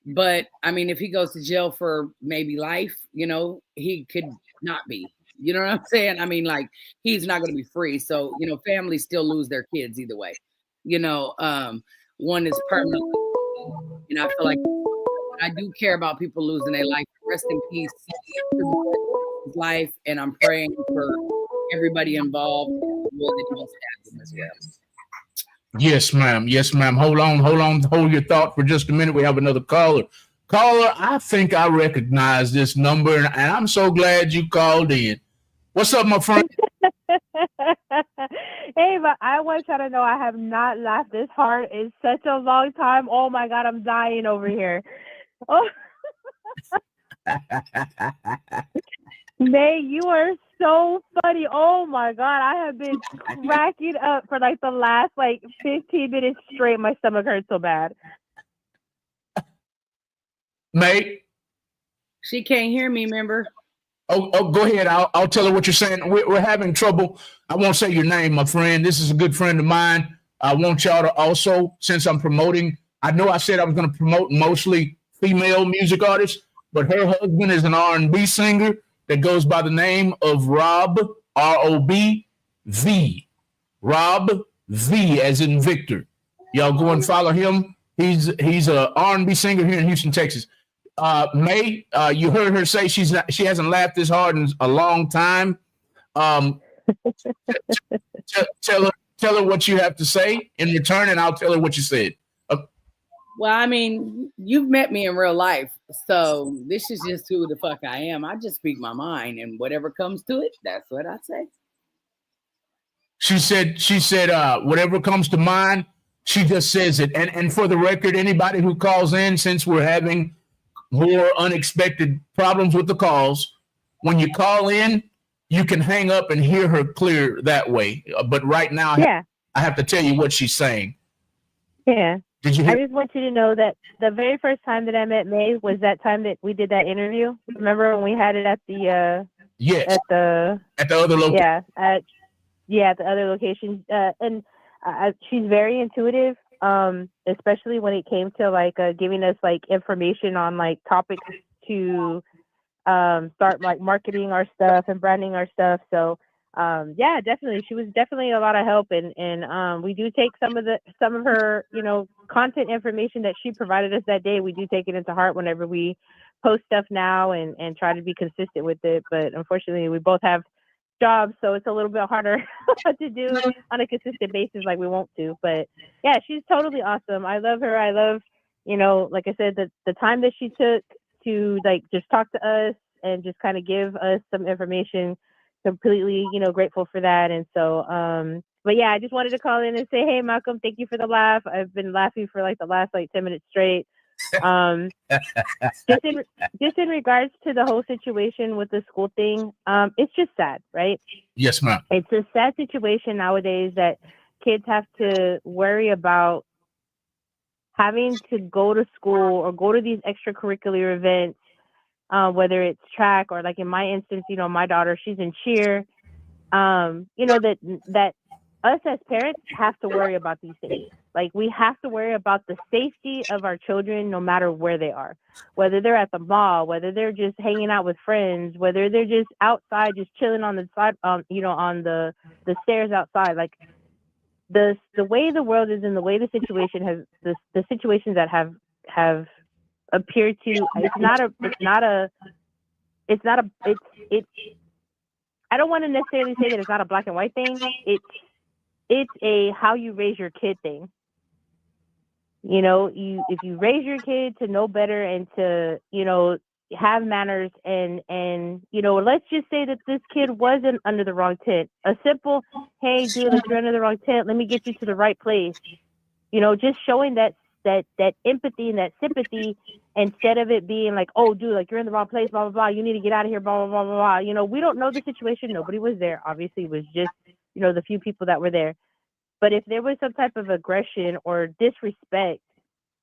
but I mean, if he goes to jail for maybe life, he could not be. You know what I'm saying? I mean, like, he's not going to be free. So, families still lose their kids either way. One is permanent. And I feel like I do care about people losing their life. Rest in peace. Life, and I'm praying for everybody involved as well. Yes, ma'am. Yes, ma'am. Hold on. Hold your thought for just a minute. We have another caller. Caller, I think I recognize this number, and I'm so glad you called in. What's up, my friend? Hey, but I want you to know I have not laughed this hard in such a long time. Oh my God, I'm dying over here. Oh. May, you are so funny. Oh my God, I have been cracking up for like the last 15 minutes straight. My stomach hurts so bad. May, she can't hear me, remember? Oh, go ahead. I'll tell her what you're saying. We're having trouble. I won't say your name, my friend. This is a good friend of mine. I want y'all to also, since I'm promoting, I know I said I was going to promote mostly female music artists, but her husband is an R&B singer that goes by the name of Rob, R-O-B-V. Rob V as in Victor. Y'all go and follow him. He's a R&B singer here in Houston, Texas. May, you heard her say she hasn't laughed this hard in a long time. Tell her what you have to say in return, and I'll tell her what you said. Well, I mean, you've met me in real life, so this is just who the fuck I am. I just speak my mind, and whatever comes to it, that's what I say. She said, whatever comes to mind, she just says it. And for the record, anybody who calls in, since we're having more unexpected problems with the calls, when you call in, you can hang up and hear her clear that way. But right now, I have to tell you what she's saying. Yeah. Did you hear? I just want you to know that the very first time that I met May was that time that we did that interview. Remember when we had it at the yes, at the other location? at the other location. And she's very intuitive, especially when it came to giving us information on topics to start marketing our stuff and branding our stuff. So definitely, she was definitely a lot of help, and we do take some of her content information that she provided us that day. We do take it into heart whenever we post stuff now and try to be consistent with it. But unfortunately, we both have jobs, so it's a little bit harder to do on a consistent basis like we want to. But yeah, she's totally awesome. I love her. I love, like I said, the time that she took to just talk to us and just kind of give us some information. Completely, grateful for that. And so, but yeah, I just wanted to call in and say, hey, Malcolm, thank you for the laugh. I've been laughing for the last 10 minutes straight. Just in regards to the whole situation with the school thing, it's just sad, right? Yes, ma'am. It's a sad situation nowadays that kids have to worry about having to go to school or go to these extracurricular events, whether it's track or in my instance, my daughter, she's in cheer, that us as parents have to worry about these things. Like, we have to worry about the safety of our children no matter where they are, whether they're at the mall, whether they're just hanging out with friends, whether they're just outside, just chilling on the side, on the stairs outside. Like, the way the world is and the way the situation has, the situations that have appeared to, I don't want to necessarily say that it's not a black and white thing. It's a how you raise your kid thing. You know, if you raise your kid to know better and to, have manners and let's just say that this kid wasn't under the wrong tent. A simple, hey, dude, like, you're under the wrong tent. Let me get you to the right place. Just showing that empathy and that sympathy, instead of it being like, oh, dude, like, you're in the wrong place, blah, blah, blah. You need to get out of here, blah, blah, blah, blah, blah. We don't know the situation. Nobody was there. Obviously, it was just, the few people that were there. But if there was some type of aggression or disrespect,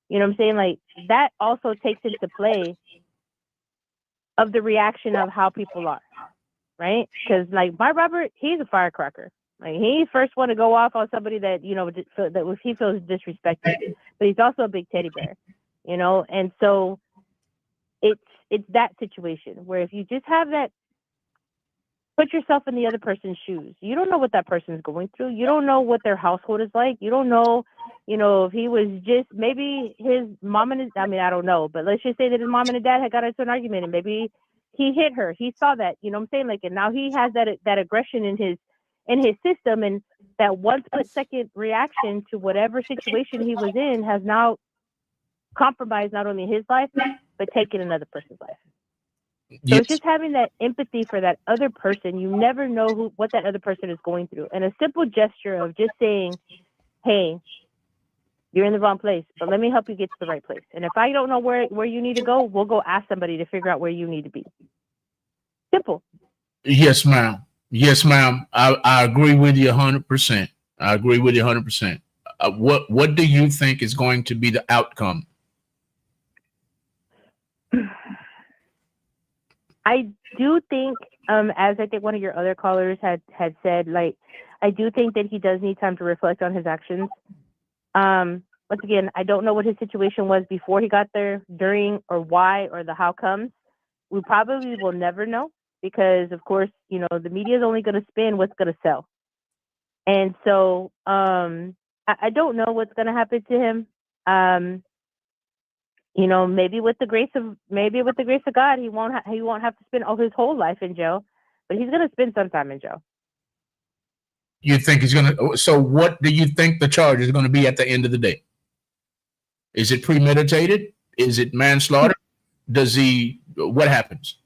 what I'm saying? Like, that also takes into play of the reaction of how people are, right? Because, like, my Robert, he's a firecracker. Like, he's first one to go off on somebody that, that he feels disrespected. But he's also a big teddy bear, And so it's that situation where if you just have that, put yourself in the other person's shoes. You don't know what that person's going through. You don't know what their household is like. You don't know, if he was just, maybe his mom and I don't know, but let's just say that his mom and his dad had got into an argument and maybe he hit her. He saw that, what I'm saying? Like, and now he has that aggression in his system, and that one split second reaction to whatever situation he was in has now compromised not only his life, but taken another person's life. So it's just having that empathy for that other person. You never know what that other person is going through. And a simple gesture of just saying, hey, you're in the wrong place, but let me help you get to the right place. And if I don't know where you need to go, we'll go ask somebody to figure out where you need to be. Simple. Yes, ma'am. Yes, ma'am. I agree with you 100%. I agree with you 100%. What do you think is going to be the outcome? I do think, as I think one of your other callers had said, like, I do think that he does need time to reflect on his actions. Once again, I don't know what his situation was before he got there, during, or why, or the how comes. We probably will never know because, of course, the media is only going to spin what's going to sell. And so I don't know what's going to happen to him. Maybe with the grace of God, he won't have to spend his whole life in jail, but he's going to spend some time in jail. You think he's going to? So, what do you think the charge is going to be at the end of the day? Is it premeditated? Is it manslaughter? What happens?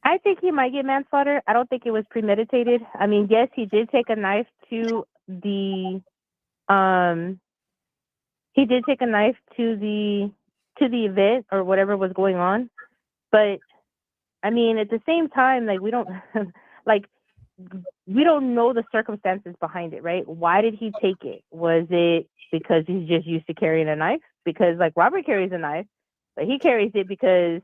I think he might get manslaughter. I don't think it was premeditated. I mean, yes, he did take a knife to the event or whatever was going on. But I mean, at the same time, like, we don't know the circumstances behind it, right? Why did he take it? Was it because he's just used to carrying a knife? Because, like, Robert carries a knife, but he carries it because,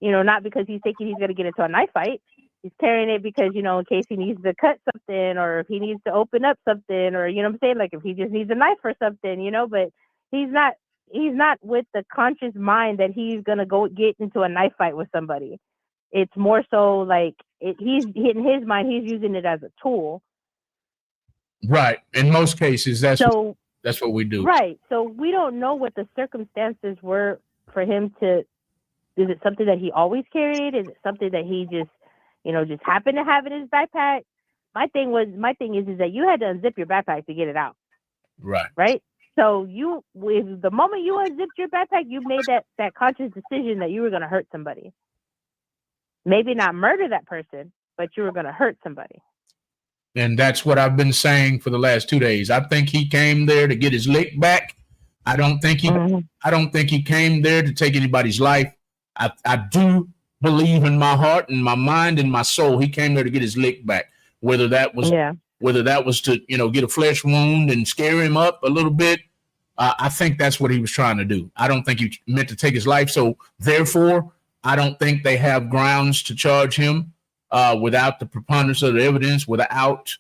not because he's thinking he's going to get into a knife fight. He's carrying it because, in case he needs to cut something or if he needs to open up something or, what I'm saying? Like, if he just needs a knife or something, but he's not with the conscious mind that he's going to go get into a knife fight with somebody. It's more so like he's in his mind, he's using it as a tool. Right. In most cases, that's what we do. Right. So we don't know what the circumstances were for him to. Is it something that he always carried? Is it something that he just happened to have in his backpack? My thing is that you had to unzip your backpack to get it out. Right. Right. So the moment you unzipped your backpack, you made that conscious decision that you were going to hurt somebody. Maybe not murder that person, but you were going to hurt somebody. And that's what I've been saying for the last 2 days. I think he came there to get his lick back. I don't think he came there to take anybody's life. I do believe in my heart and my mind and my soul he came there to get his lick back. Whether that was to get a flesh wound and scare him up a little bit, I think that's what he was trying to do. I don't think he meant to take his life. So therefore, I don't think they have grounds to charge him without the preponderance of the evidence, without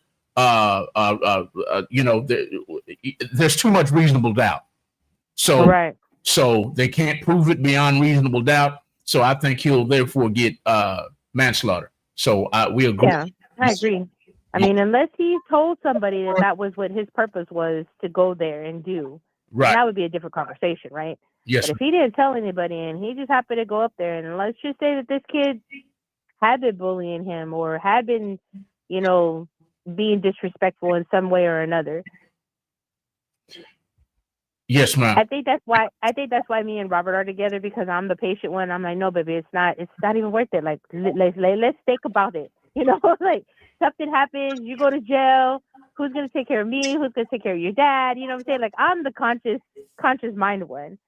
there's too much reasonable doubt. So they can't prove it beyond reasonable doubt. So I think he'll therefore get manslaughter. So we agree. Yeah, I agree. I mean, unless he told somebody that was what his purpose was to go there and do, right? That would be a different conversation, right? Yes. But if he didn't tell anybody and he just happened to go up there, and let's just say that this kid had been bullying him or had been, being disrespectful in some way or another. Yes, ma'am. I think that's why me and Robert are together, because I'm the patient one. I'm like, no, baby, it's not even worth it. Like, let's think about it. Like something happens, you go to jail. Who's gonna take care of me? Who's gonna take care of your dad? You know what I'm saying? Like, I'm the conscious mind one.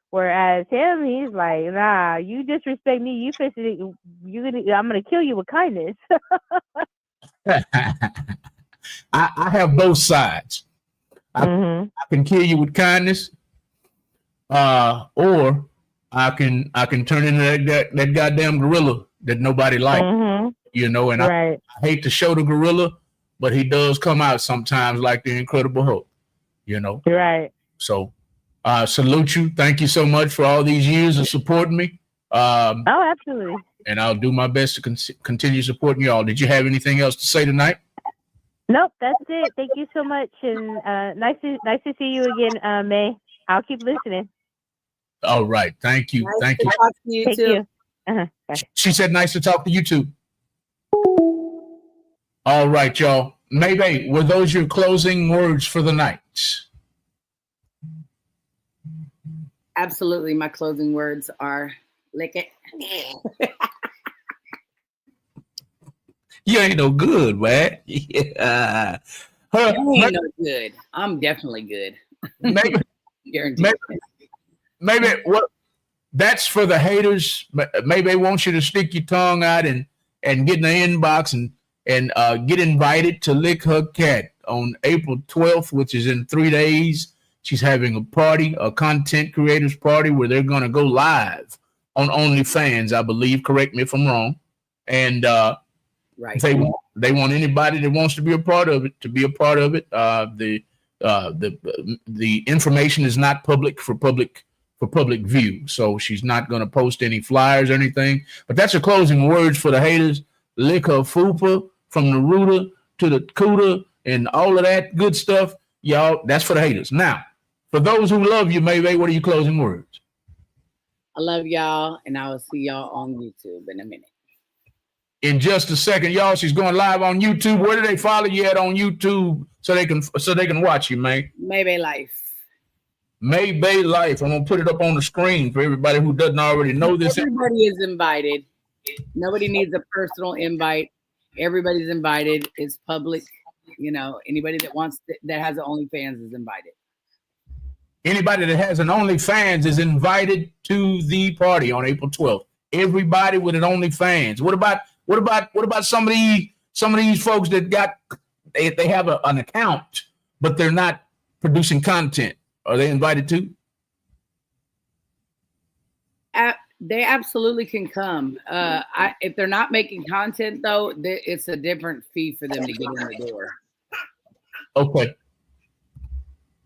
Whereas him, he's like, nah, you disrespect me, I'm gonna kill you with kindness. I have both sides. I can kill you with kindness, or I can turn into that goddamn gorilla that nobody likes. And I hate to show the gorilla, but he does come out sometimes like the Incredible Hulk. Right. So salute you. Thank you so much for all these years of supporting me. Oh, absolutely. And I'll do my best to continue supporting y'all. Did you have anything else to say tonight? Nope, that's it. Thank you so much, and nice to see you again, May. I'll keep listening. All right, thank you. Nice to talk to you too. Bye. She said, "Nice to talk to you too." All right, y'all. Maybe were those your closing words for the night? Absolutely, my closing words are lick it. You ain't no good, man. Yeah. You ain't no good. I'm definitely good. Maybe, maybe what that's for the haters. Maybe they want you to stick your tongue out and get in the inbox and get invited to lick her cat on April 12th, which is in 3 days. She's having a party, a content creators party, where they're going to go live on OnlyFans, I believe. Correct me if I'm wrong. And right. They want anybody that wants to be a part of it to be a part of it. The information is not public for public view, so she's not going to post any flyers or anything. But that's her closing words for the haters. Lick her fupa from the rooter to the cooter and all of that good stuff, y'all. That's for the haters. Now, for those who love you, Maybe, what are your closing words? I love y'all, and I will see y'all on YouTube in a minute. In just a second, y'all. She's going live on YouTube. Where do they follow you at on YouTube so they can watch you, man? Maybe Life. Maybe Life. I'm gonna put it up on the screen for everybody who doesn't already know this. Everybody is invited. Nobody needs a personal invite. Everybody's invited. It's public. Anybody that has an OnlyFans is invited. Anybody that has an OnlyFans is invited to the party on April 12th. Everybody with an OnlyFans. What about some of these folks that they have an account, but they're not producing content? Are they invited too? They absolutely can come. If they're not making content, though, it's a different fee for them to get in the door. Okay.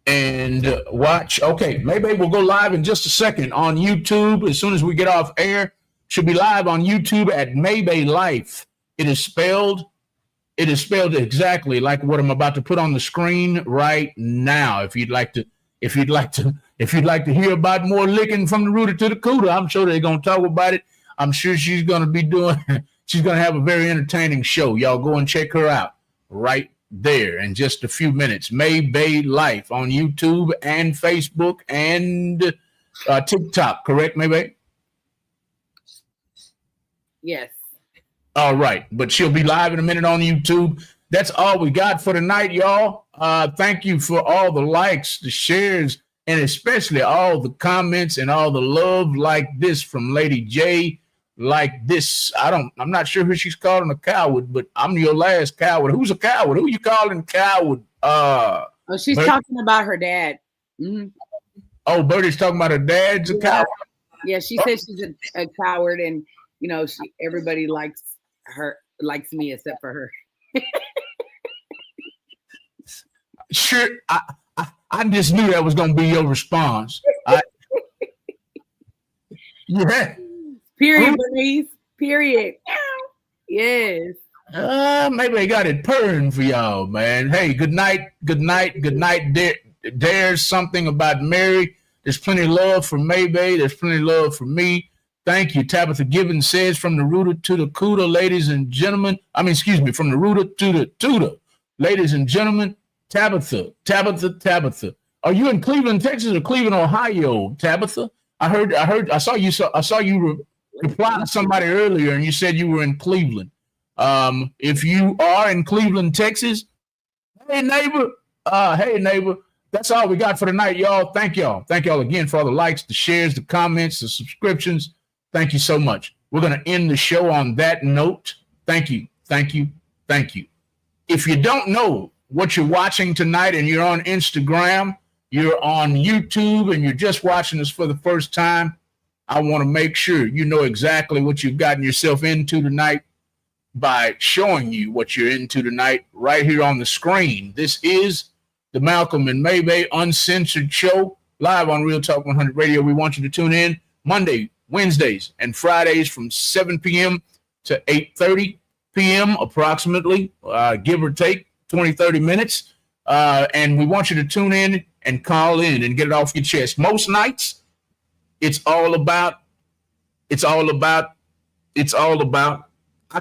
And watch. Okay, maybe we'll go live in just a second on YouTube as soon as we get off air. Should be live on YouTube at Maybe Life. It is spelled exactly like what I'm about to put on the screen right now. If you'd like to hear about more licking from the rooter to the cooter, I'm sure they're gonna talk about it. I'm sure she's gonna have a very entertaining show. Y'all go and check her out right there in just a few minutes. Maybe Life on YouTube and Facebook and TikTok. Correct, Maybe? Yes. All right, but she'll be live in a minute on YouTube. That's all we got for tonight, y'all. Thank you for all the likes, the shares, and especially all the comments and all the love like this from Lady J. Like this, I'm not sure who she's calling a coward, but I'm your last coward. Who's a coward? Who you calling coward? She's talking about her dad. Mm-hmm. Oh, Bertie's talking about her dad's a coward. Yeah, she said she's a coward, and everybody likes me except for her. Sure. I just knew that was going to be your response. Yeah. Period, Bernice. Period. Yes. Maybe I got it purring for y'all, man. Hey, good night. Good night. Good night. There's something about Mary. There's plenty of love for Maybay. There's plenty of love for me. Thank you. Tabitha Gibbons says, from the rooter to the cooter, ladies and gentlemen. From the rooter to the tutor, ladies and gentlemen. Tabitha. Are you in Cleveland, Texas, or Cleveland, Ohio, Tabitha? I saw you reply to somebody earlier, and you said you were in Cleveland. If you are in Cleveland, Texas, hey neighbor, that's all we got for tonight, y'all. Thank y'all again for all the likes, the shares, the comments, the subscriptions. Thank you so much. We're going to end the show on that note. Thank you. If you don't know what you're watching tonight and you're on Instagram, you're on YouTube, and you're just watching us for the first time, I want to make sure you know exactly what you've gotten yourself into tonight by showing you what you're into tonight right here on the screen. This is the Malcolm and Maybay Uncensored Show, live on Real Talk 100 Radio. We want you to tune in Monday, Wednesdays, and Fridays from 7 p.m. to 8:30 p.m. approximately, give or take 20, 30 minutes. And we want you to tune in and call in and get it off your chest. Most nights, it's all about, I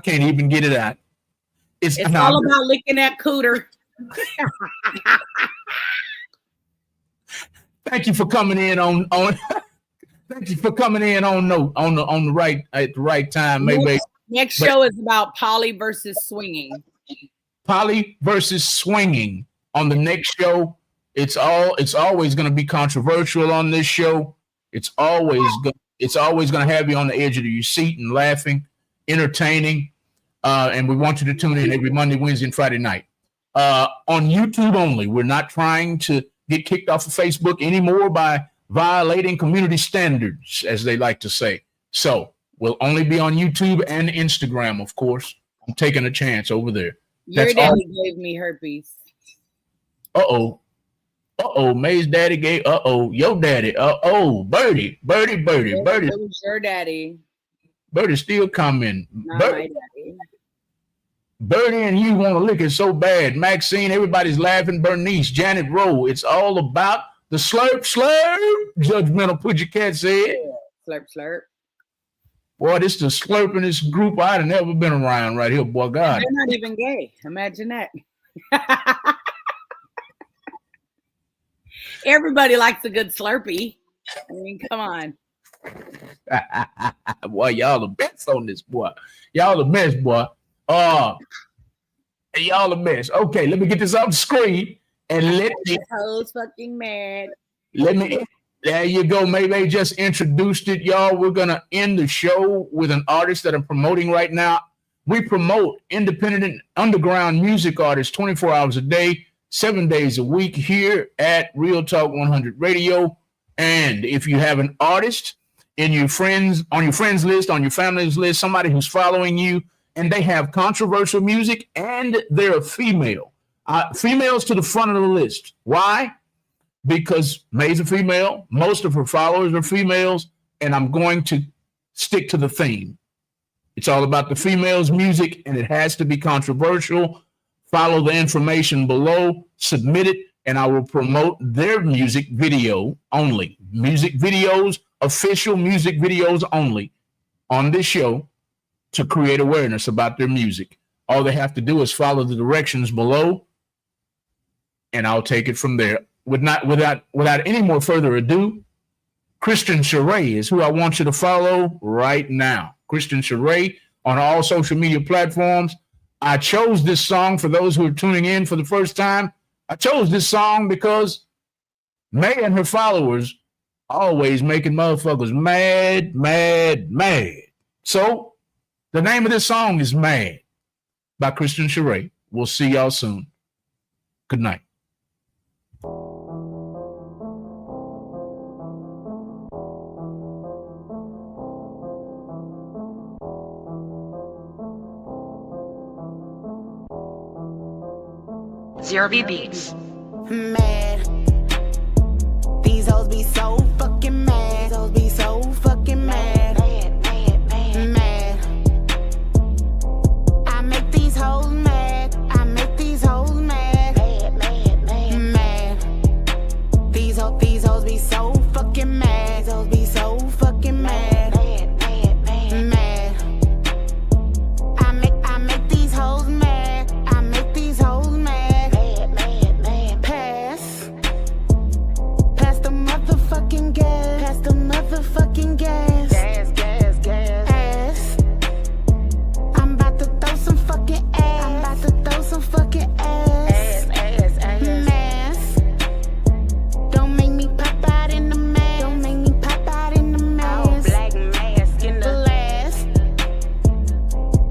can't even get it out. It's all about licking that cooter. Thank you for coming in on thank you for coming in on the right at the right time, maybe. Next show is about poly versus swinging. Poly versus swinging on the next show. It's always going to be controversial on this show. It's always going to have you on the edge of your seat and laughing, entertaining. And we want you to tune in every Monday, Wednesday, and Friday night. On YouTube only. We're not trying to get kicked off of Facebook anymore by violating community standards, as they like to say. So we'll only be on YouTube and Instagram, of course. I'm taking a chance over there. Your daddy gave me herpes. Uh-oh, May's daddy gave, your daddy, Birdie. It was your daddy. Birdie still coming. Not my daddy. Birdie and you want to lick it so bad. Maxine, everybody's laughing. Bernice, Janet Rowe, it's all about the slurp. Judgmental Pudgy Cat said. Slurp. Boy, this the slurpingest group I'd have never been around right here, boy. God. They're not even gay. Imagine that. Everybody likes a good Slurpee. I mean, come on. Boy, y'all the best on this, boy. Y'all the best, boy. Y'all the best. Okay, let me get this off the screen and let me. Hoes fucking mad. There you go. Maybe they just introduced it, y'all. We're gonna end the show with an artist that I'm promoting right now. We promote independent and underground music artists 24 hours a day, 7 days a week here at Real Talk 100 Radio. And if you have an artist on your friends list, on your family's list, somebody who's following you, and they have controversial music, and they're a female, females to the front of the list. Why? Because May's a female, most of her followers are females, and I'm going to stick to the theme. It's all about the females' music, and it has to be controversial. Follow the information below, submit it, and I will promote their music video only. Music videos, official music videos only on this show to create awareness about their music. All they have to do is follow the directions below, and I'll take it from there. Without any more further ado, Christian Charay is who I want you to follow right now. Christian Charay on all social media platforms. I chose this song for those who are tuning in for the first time. I chose this song because May and her followers always making motherfuckers mad. So the name of this song is Mad by Christian Charay. We'll see y'all soon. Good night. Zero B Beats. Mad. These hoes be so fucking mad. These hoes be so fucking mad. Mad. I make these hoes mad. I make these hoes mad. Mad. These hoes be so fucking mad. These hoes be so fucking mad. Mad. I make these hoes mad. I make these hoes mad. Pass. Pass the motherfucking gas. Pass the motherfucking gas. Gas. Ass. I'm about to throw some fucking ass. I'm about to throw some fucking ass. Mass. Don't make me pop out in the mask. Don't make me pop out in the mask. Oh, black mask in the last.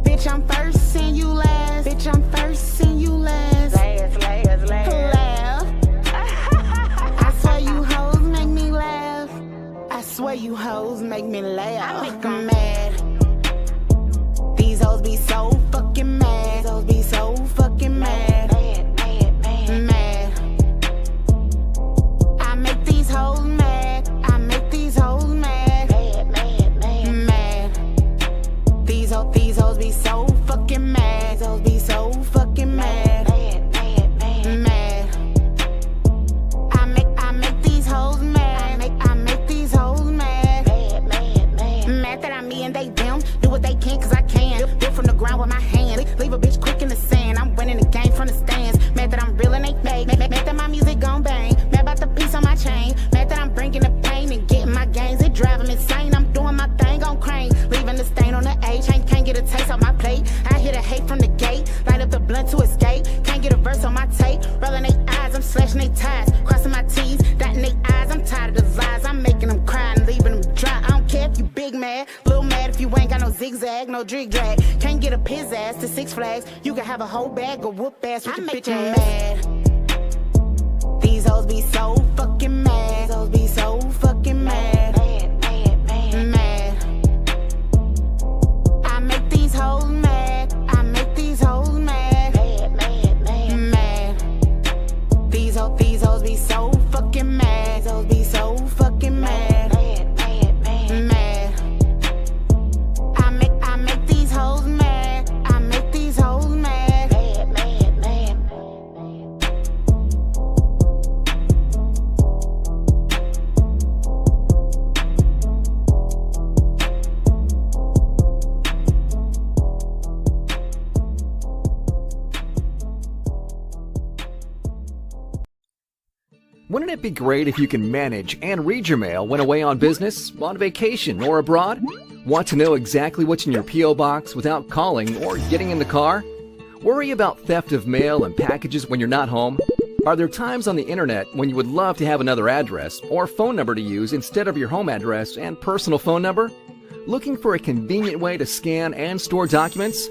Bitch, I'm first and you last. Bitch, I'm first and you last. Laugh. I swear you hoes make me laugh. I swear you hoes make me laugh. I make 'em mad. These hoes be so fucking mad. These hoes be so fucking mad. Mad. I make these hoes mad. I make these hoes mad. Mad. These hoes be so fucking mad. These hoes be so fucking mad. Mad. I make these hoes mad. I make these hoes mad. Mad that I'm me and they them. Do what they can 'cause I can. Build from the ground with my hands. Leave a bitch quick in the sand. I'm winning the game from the stands. Mad that I'm real and they fake. Mad that my music gon' bang. Mad about the piece on my chain. Mad that I'm bringing the pain and getting my gains. It drive 'em insane. I'm doing my thing on crane. Leaving the stain on the H. Can't get a taste off my plate. I hear the hate from the gate. Light up the blunt to escape. Can't get a verse on my tape. Rolling they eyes. I'm slashing they ties. Crossing my T's. Dotting they eyes. I'm tired of the lies. I'm making them cry and leaving them dry. I don't care if you big mad. Little mad if you ain't got no zigzag. No drag drag. Can't get a piz ass to Six Flags. You can have a whole bag of whoop ass with your bitch ass. Mad. These hoes be so fucking mad. These hoes be so fucking mad. Mad. I make these hoes mad. I make these hoes mad. Mad. These hoes be so fucking mad. These hoes be so fucking mad. Mad. I make these hoes mad. I make these hoes mad. Wouldn't it be great if you can manage and read your mail when away on business, on vacation, or abroad? Want to know exactly what's in your P.O. box without calling or getting in the car? Worry about theft of mail and packages when you're not home? Are there times on the internet when you would love to have another address or phone number to use instead of your home address and personal phone number? Looking for a convenient way to scan and store documents?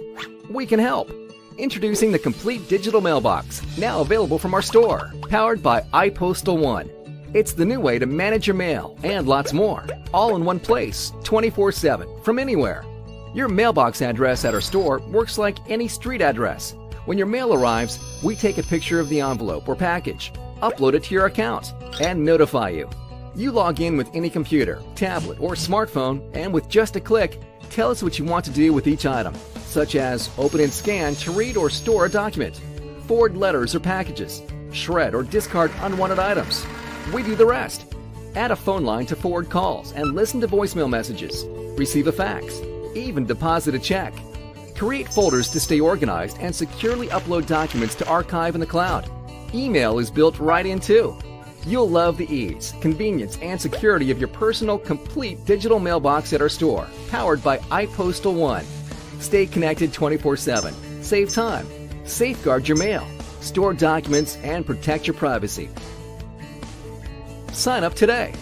We can help. Introducing the complete digital mailbox, now available from our store, powered by iPostal One. It's the new way to manage your mail and lots more, all in one place, 24/7, from anywhere. Your mailbox address at our store works like any street address. When your mail arrives, we take a picture of the envelope or package, upload it to your account, and notify you. You log in with any computer, tablet, or smartphone, and with just a click, tell us what you want to do with each item, such as open and scan to read or store a document, forward letters or packages, shred or discard unwanted items. We do the rest. Add a phone line to forward calls and listen to voicemail messages, receive a fax, even deposit a check. Create folders to stay organized and securely upload documents to archive in the cloud. Email is built right in too. You'll love the ease, convenience, and security of your personal, complete digital mailbox at our store, powered by iPostal One. Stay connected 24/7. Save time. Safeguard your mail. Store documents and protect your privacy. Sign up today.